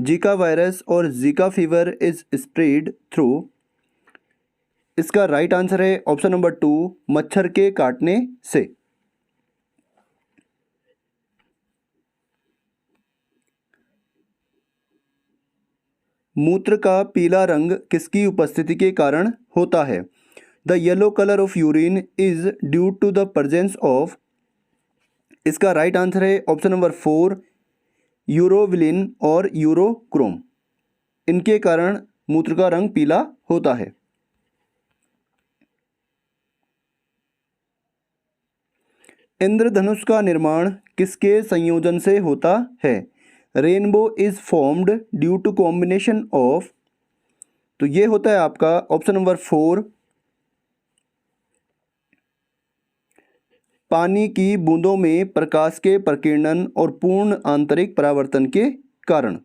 जीका वायरस और Zika fever is spread through. इसका राइट आंसर है ऑप्शन नंबर 2 मच्छर के काटने से। मूत्र का पीला रंग किसकी उपस्थिति के कारण होता है? The yellow colour of urine is due to the presence of. इसका राइट आंसर है ऑप्शन नंबर 4 यूरोविलिन और यूरोक्रोम। इनके कारण मूत्र का रंग पीला होता है। इंद्रधनुष का निर्माण किसके संयोजन से होता है? Rainbow is formed due to combination of. तो ये होता है आपका ऑप्शन नंबर 4 पानी की बूंदों में प्रकाश के प्रकीर्णन और पूर्ण आंतरिक परावर्तन के कारण।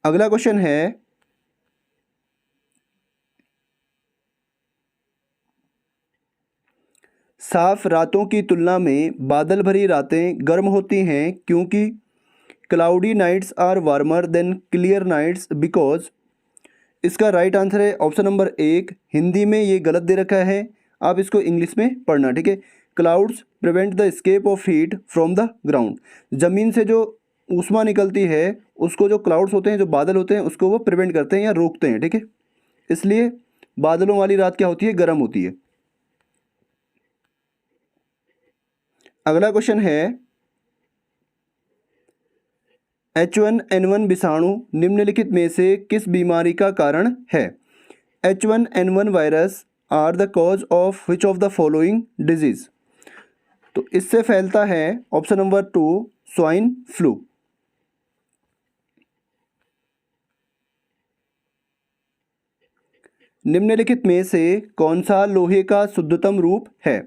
अगला क्वेश्चन है साफ रातों की तुलना में बादल भरी रातें गर्म होती हैं क्योंकि cloudy nights are warmer than clear nights because, इसका राइट आंसर है ऑप्शन नंबर 1। हिंदी में ये गलत दे रखा है, आप इसको इंग्लिश में पढ़ना, ठीक है। Clouds prevent the escape of heat from the ground, ज़मीन से जो ऊष्मा निकलती है उसको जो क्लाउड्स होते हैं, जो बादल होते हैं, उसको वो प्रिवेंट करते हैं या रोकते हैं, ठीक है। इसलिए बादलों वाली रात क्या होती है, गर्म होती है। अगला क्वेश्चन है H1N1 विषाणु निम्नलिखित में से किस बीमारी का कारण है? H1N1 virus are the cause of which of the following disease, तो इससे फैलता है ऑप्शन नंबर 2 स्वाइन फ्लू। निम्नलिखित में से कौन सा लोहे का शुद्धतम रूप है?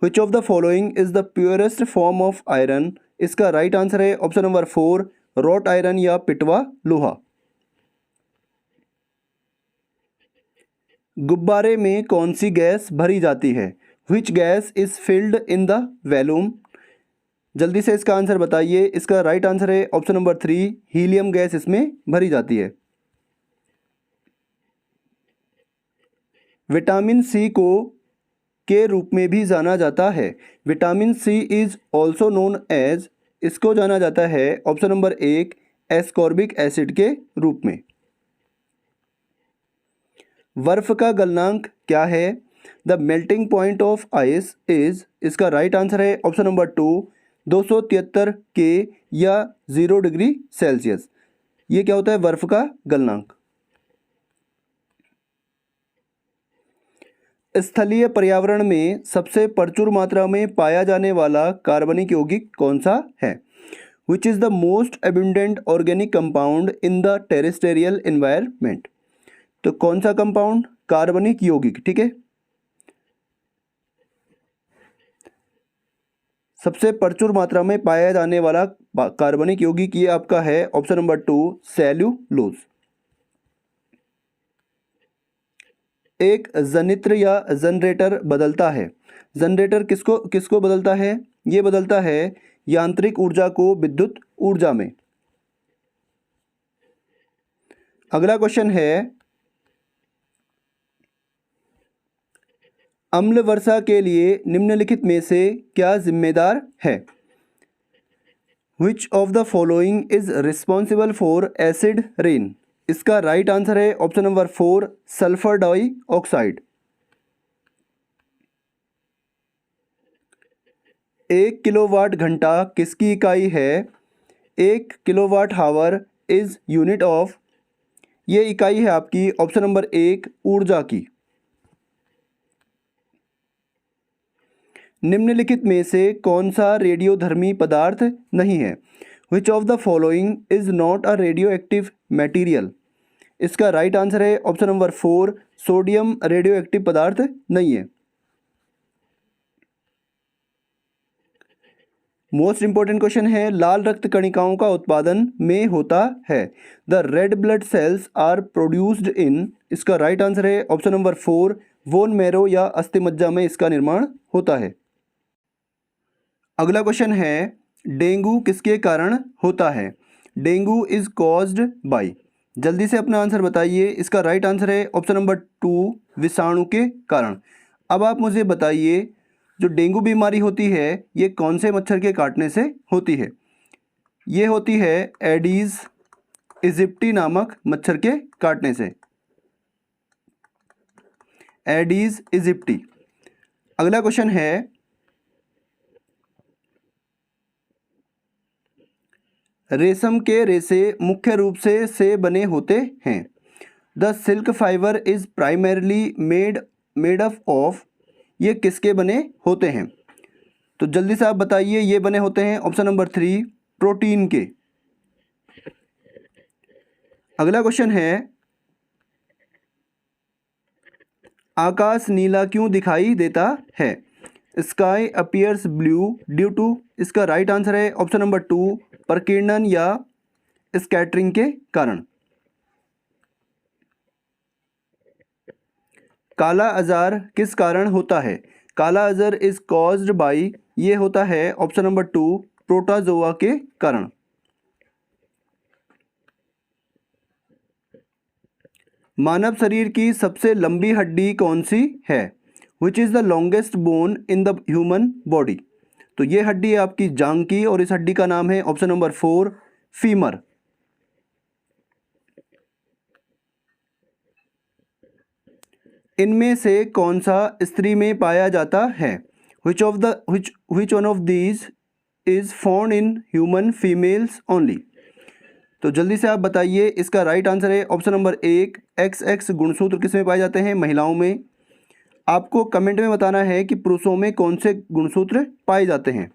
Which of the following is the purest form of iron, इसका राइट आंसर है ऑप्शन नंबर 4 रॉट आयरन या पिटवा लोहा। गुब्बारे में कौन सी गैस भरी जाती है? Which gas is filled in the volume, जल्दी से इसका आंसर बताइए। इसका राइट आंसर है ऑप्शन नंबर 3 हीलियम गैस इसमें भरी जाती है। विटामिन सी को के रूप में भी जाना जाता है। Vitamin C is also known as, इसको जाना जाता है ऑप्शन नंबर 1 एस्कॉर्बिक एसिड के रूप में। बर्फ का गलनांक क्या है? The melting point of ice is, इसका राइट आंसर है ऑप्शन नंबर 2 273 के या 0 डिग्री सेल्सियस। ये क्या होता है, बर्फ का गलनांक। स्थलीय पर्यावरण में सबसे प्रचुर मात्रा में पाया जाने वाला कार्बनिक यौगिक कौन सा है? Which is the most abundant organic compound in the terrestrial environment, तो कौन सा कंपाउंड, कार्बनिक यौगिक, ठीक है। सबसे प्रचुर मात्रा में पाया जाने वाला कार्बनिक यौगिक ये आपका है ऑप्शन नंबर 2 सेल्यूलोज। एक जनित्र या जनरेटर बदलता है, जनरेटर किसको किसको बदलता है? ये बदलता है यांत्रिक ऊर्जा को विद्युत ऊर्जा में। अगला क्वेश्चन है अम्ल वर्षा के लिए निम्नलिखित में से क्या जिम्मेदार है? Which of the following is responsible for acid rain, इसका राइट आंसर है option number 4 sulphur dioxide. 1 kilowatt घंटा किसकी इकाई है? 1 kilowatt hour is unit of, ये इकाई है आपकी ऑप्शन नंबर 1 ऊर्जा की। निम्नलिखित में से कौन सा रेडियोधर्मी पदार्थ नहीं है? Which of the following is not a radio active material, इसका राइट आंसर है option number 4 sodium radio active पदार्थ नहीं है। मोस्ट इंपॉर्टेंट क्वेश्चन है लाल रक्त कणिकाओं का उत्पादन में होता है। The red blood cells are produced in, इसका राइट आंसर है ऑप्शन नंबर 4 बोन मैरो या अस्थिमज्जा में इसका निर्माण होता है। अगला क्वेश्चन है डेंगू किसके कारण होता है? डेंगू इज कॉज्ड बाय, जल्दी से अपना आंसर बताइए। इसका राइट आंसर है ऑप्शन नंबर 2 विषाणु के कारण। अब आप मुझे बताइए जो डेंगू बीमारी होती है ये कौन से मच्छर के काटने से होती है? ये होती है एडीज इजिप्टी नामक मच्छर के काटने से, एडीज इजिप्टी। अगला क्वेश्चन है रेशम के रेशे मुख्य रूप से बने होते हैं। The silk fibre is primarily made up of, ये किसके बने होते हैं? तो जल्दी से आप बताइए, ये बने होते हैं ऑप्शन नंबर 3 प्रोटीन के। अगला क्वेश्चन है आकाश नीला क्यों दिखाई देता है? Sky appears blue due to, इसका राइट आंसर है ऑप्शन नंबर 2 प्रकीर्णन या स्कैटरिंग के कारण। काला अजार किस कारण होता है? काला अजर इज कॉज्ड बाय, ये होता है ऑप्शन नंबर 2 प्रोटोजोआ के कारण। मानव शरीर की सबसे लंबी हड्डी कौन सी है? Which is the longest bone in the human body? तो ये हड्डी है आपकी जांघ की और इस हड्डी का नाम है ऑप्शन नंबर 4 फीमर। इनमें से कौन सा स्त्री में पाया जाता है? Which one of these is found in human females only? तो जल्दी से आप बताइए, इसका राइट आंसर है ऑप्शन नंबर 1 XX गुणसूत्र किसमें पाए जाते हैं? महिलाओं में। आपको कमेंट में बताना है कि पुरुषों में कौन से गुणसूत्र पाए जाते हैं।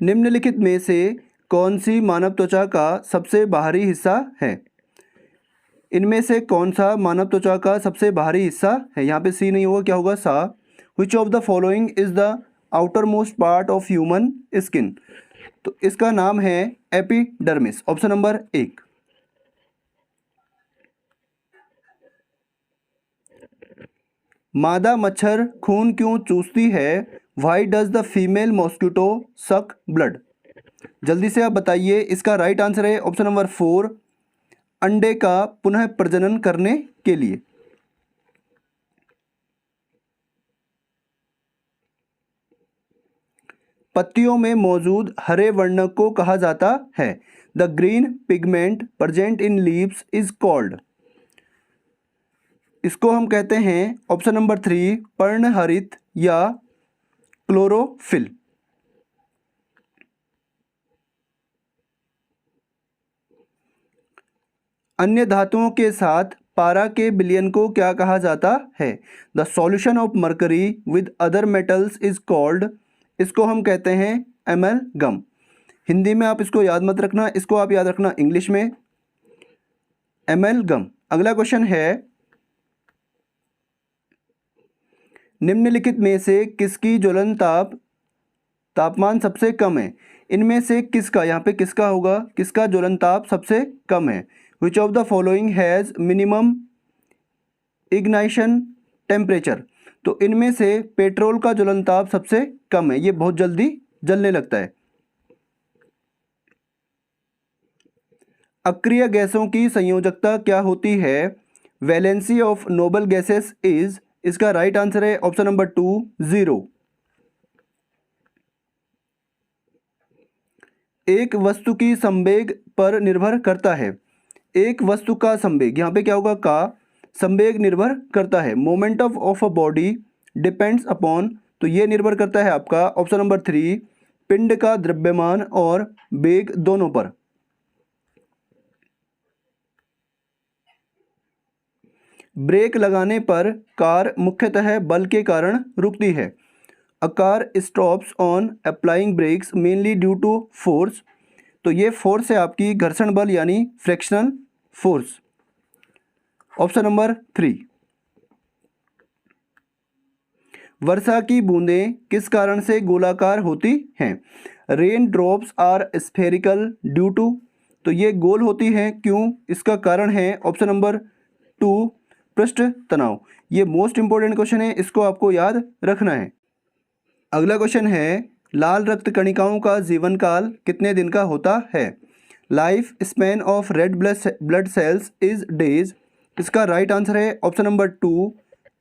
निम्नलिखित में से कौन सी मानव त्वचा का सबसे बाहरी हिस्सा है? इनमें से कौन सा मानव त्वचा का सबसे बाहरी हिस्सा है? यहाँ पे सी नहीं होगा, क्या होगा? सा। विच of the following is the outer most part of human skin? तो इसका नाम है एपिडर्मिस, ऑप्शन नंबर 1। मादा मच्छर खून क्यों चूसती है? Why does the female mosquito सक ब्लड? जल्दी से आप बताइए, इसका राइट आंसर है ऑप्शन नंबर 4 अंडे का पुनः प्रजनन करने के लिए। पत्तियों में मौजूद हरे वर्णक को कहा जाता है? The green pigment present in leaves is called? इसको हम कहते हैं ऑप्शन नंबर 3 पर्णहरित या क्लोरोफिल। अन्य धातुओं के साथ पारा के विलयन को क्या कहा जाता है? The solution of mercury with other metals is called? इसको हम कहते हैं एमलगम। हिंदी में आप इसको याद मत रखना, इसको आप याद रखना इंग्लिश में, एमलगम। अगला क्वेश्चन है, निम्नलिखित में से किसकी ज्वलन तापमान सबसे कम है? इनमें से किसका, यहाँ पे किसका होगा, किसका ज्वलन ताप सबसे कम है? Which of the following has minimum ignition temperature? तो इनमें से पेट्रोल का ज्वलन ताप सबसे कम है, ये बहुत जल्दी जलने लगता है। अक्रिय गैसों की संयोजकता क्या होती है? Valency of noble gases is? इसका राइट आंसर है ऑप्शन नंबर 2 0। एक वस्तु की संवेग पर निर्भर करता है? एक वस्तु का संवेग, यहाँ पे क्या होगा? का संवेग निर्भर करता है। Moment of a body depends upon? तो ये निर्भर करता है आपका ऑप्शन नंबर 3 पिंड का द्रव्यमान और वेग दोनों पर। ब्रेक लगाने पर कार मुख्यतः बल के कारण रुकती है। A car stops on applying brakes mainly due to force? तो ये फोर्स है आपकी घर्षण बल यानी फ्रिक्शनल फोर्स, ऑप्शन नंबर 3। वर्षा की बूंदें किस कारण से गोलाकार होती हैं? Rain drops are spherical due to? तो ये गोल होती हैं क्यों? इसका कारण है ऑप्शन नंबर 2 पृष्ठ तनाव। ये मोस्ट इंपॉर्टेंट क्वेश्चन है, इसको आपको याद रखना है। अगला क्वेश्चन है, लाल रक्त कणिकाओं का जीवन काल कितने दिन का होता है? Life span of red blood sales is days? इसका राइट आंसर है ऑप्शन नंबर 2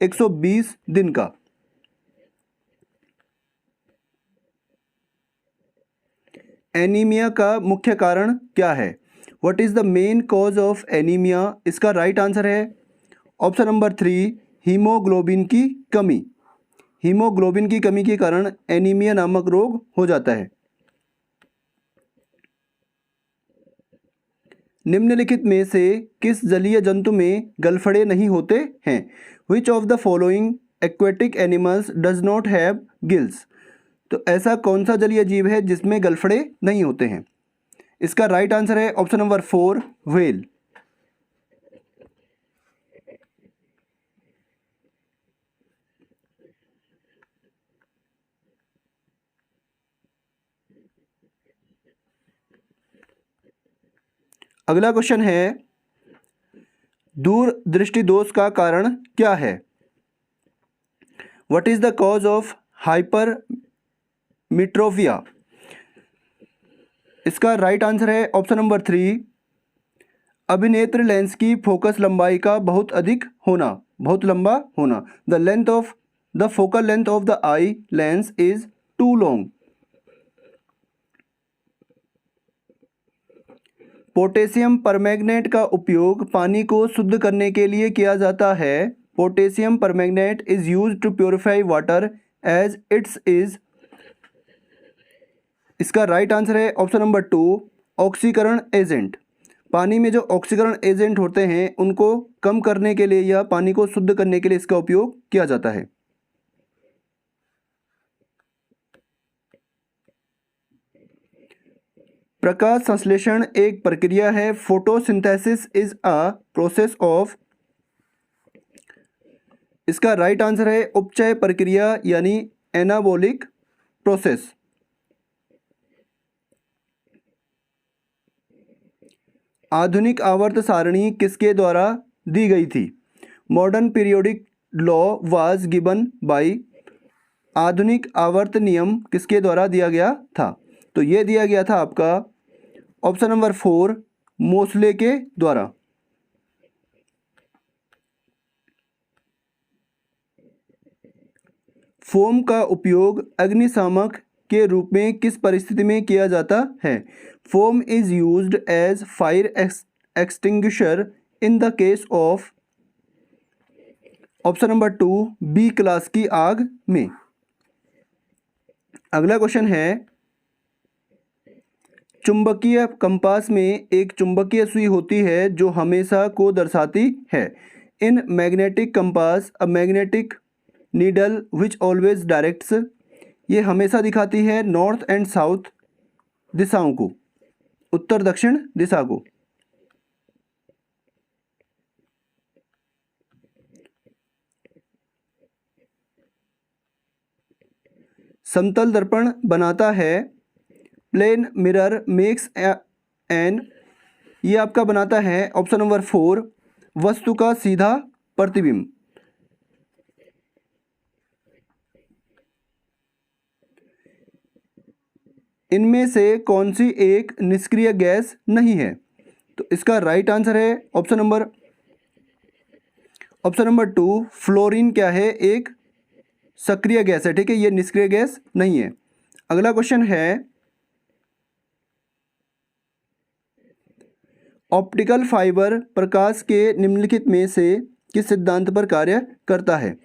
120 दिन का। एनीमिया का मुख्य कारण क्या है? What is the main cause of anaemia? इसका राइट आंसर है ऑप्शन नंबर 3 हीमोग्लोबिन की कमी। हीमोग्लोबिन की कमी के कारण एनीमिया नामक रोग हो जाता है। निम्नलिखित में से किस जलीय जंतु में गलफड़े नहीं होते हैं? विच of the following aquatic animals does not have gills? तो ऐसा कौन सा जलीय जीव है जिसमें गलफड़े नहीं होते हैं? इसका राइट आंसर है ऑप्शन नंबर 4 व्हेल। अगला क्वेश्चन है, दूर दृष्टि दोष का कारण क्या है? What is the cause of hypermetropia? इसका राइट आंसर है ऑप्शन नंबर 3 अभिनेत्र लेंस की फोकस लंबाई का बहुत अधिक होना, बहुत लंबा होना। The focal length of the eye lens is too long. Potassium permanganate का उपयोग पानी को शुद्ध करने के लिए किया जाता है। Potassium permanganate is used to purify water as it's is. इसका राइट आंसर है ऑप्शन नंबर 2, ऑक्सीकरण एजेंट। पानी में जो ऑक्सीकरण एजेंट होते हैं उनको कम करने के लिए या पानी को शुद्ध करने के लिए इसका उपयोग किया जाता है। प्रकाश संश्लेषण एक प्रक्रिया है। Photosynthesis is a process of. इसका राइट आंसर है उपचय प्रक्रिया यानी एनाबॉलिक प्रोसेस। आधुनिक आवर्त सारणी किसके द्वारा दी गई थी? Modern periodic law was given by. आधुनिक आवर्त नियम किसके द्वारा दिया गया था? तो ये दिया गया था आपका ऑप्शन नंबर 4, मोसले के द्वारा। फोम का उपयोग अग्निशामक के रूप में किस परिस्थिति में किया जाता है? Foam is used as fire extinguisher in the case of. Option number 2, B class की आग में। अगला क्वेश्चन है, चुंबकीय कंपास में एक चुंबकीय सुई होती है जो हमेशा को दर्शाती है। In magnetic compass a magnetic needle which always directs. ये हमेशा दिखाती है नॉर्थ एंड साउथ दिशाओं को, उत्तर दक्षिण दिशा को। समतल दर्पण बनाता है। Plane mirror makes an. ये आपका बनाता है ऑप्शन नंबर 4, वस्तु का सीधा प्रतिबिंब। इनमें से कौन सी एक निष्क्रिय गैस नहीं है? तो इसका राइट आंसर है ऑप्शन नंबर 2, फ्लोरीन क्या है? एक सक्रिय गैस है, ठीक है, ये निष्क्रिय गैस नहीं है। अगला क्वेश्चन है, ऑप्टिकल फाइबर प्रकाश के निम्नलिखित में से किस सिद्धांत पर कार्य करता है?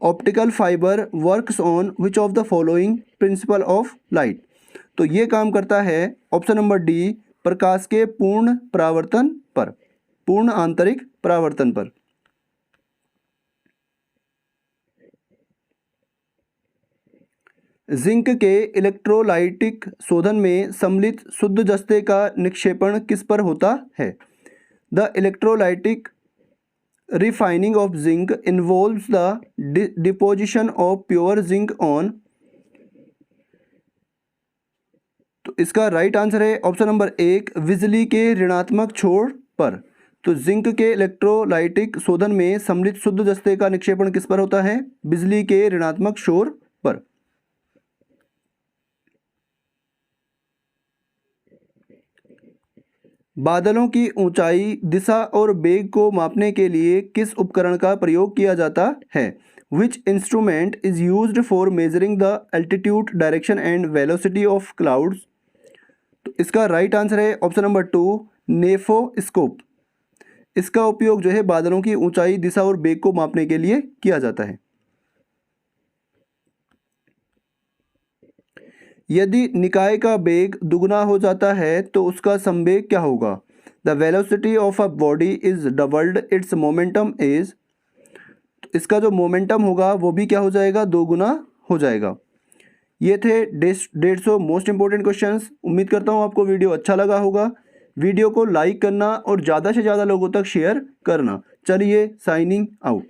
Optical fibre works on which of the following principle of light. तो ये काम करता है ऑप्शन नंबर डी, प्रकाश के पूर्ण परावर्तन पर, पूर्ण आंतरिक परावर्तन पर। जिंक के इलेक्ट्रोलाइटिक शोधन में सम्मिलित शुद्ध जस्ते का निक्षेपण किस पर होता है? The electrolytic refining of zinc involves the deposition of pure zinc on. तो इसका राइट आंसर है ऑप्शन नंबर 1, बिजली के ऋणात्मक छोर पर। तो जिंक के इलेक्ट्रोलाइटिक शोधन में सम्मिलित शुद्ध जस्ते का निक्षेपण किस पर होता है? बिजली के ऋणात्मक छोर पर। बादलों की ऊंचाई, दिशा और वेग को मापने के लिए किस उपकरण का प्रयोग किया जाता है? Which instrument is used for measuring the altitude, direction and velocity of clouds. तो इसका राइट आंसर है ऑप्शन नंबर 2, नेफोस्कोप। इसका उपयोग जो है बादलों की ऊंचाई, दिशा और वेग को मापने के लिए किया जाता है। यदि निकाय का वेग दुगुना हो जाता है तो उसका संवेग क्या होगा? The velocity of a body is doubled, it's momentum is. तो इसका जो मोमेंटम होगा वो भी क्या हो जाएगा? 2 गुना हो जाएगा। ये थे 150 मोस्ट इंपॉर्टेंट क्वेश्चंस। उम्मीद करता हूँ आपको वीडियो अच्छा लगा होगा। वीडियो को लाइक करना और ज़्यादा से ज़्यादा लोगों तक शेयर करना। चलिए, साइनिंग आउट।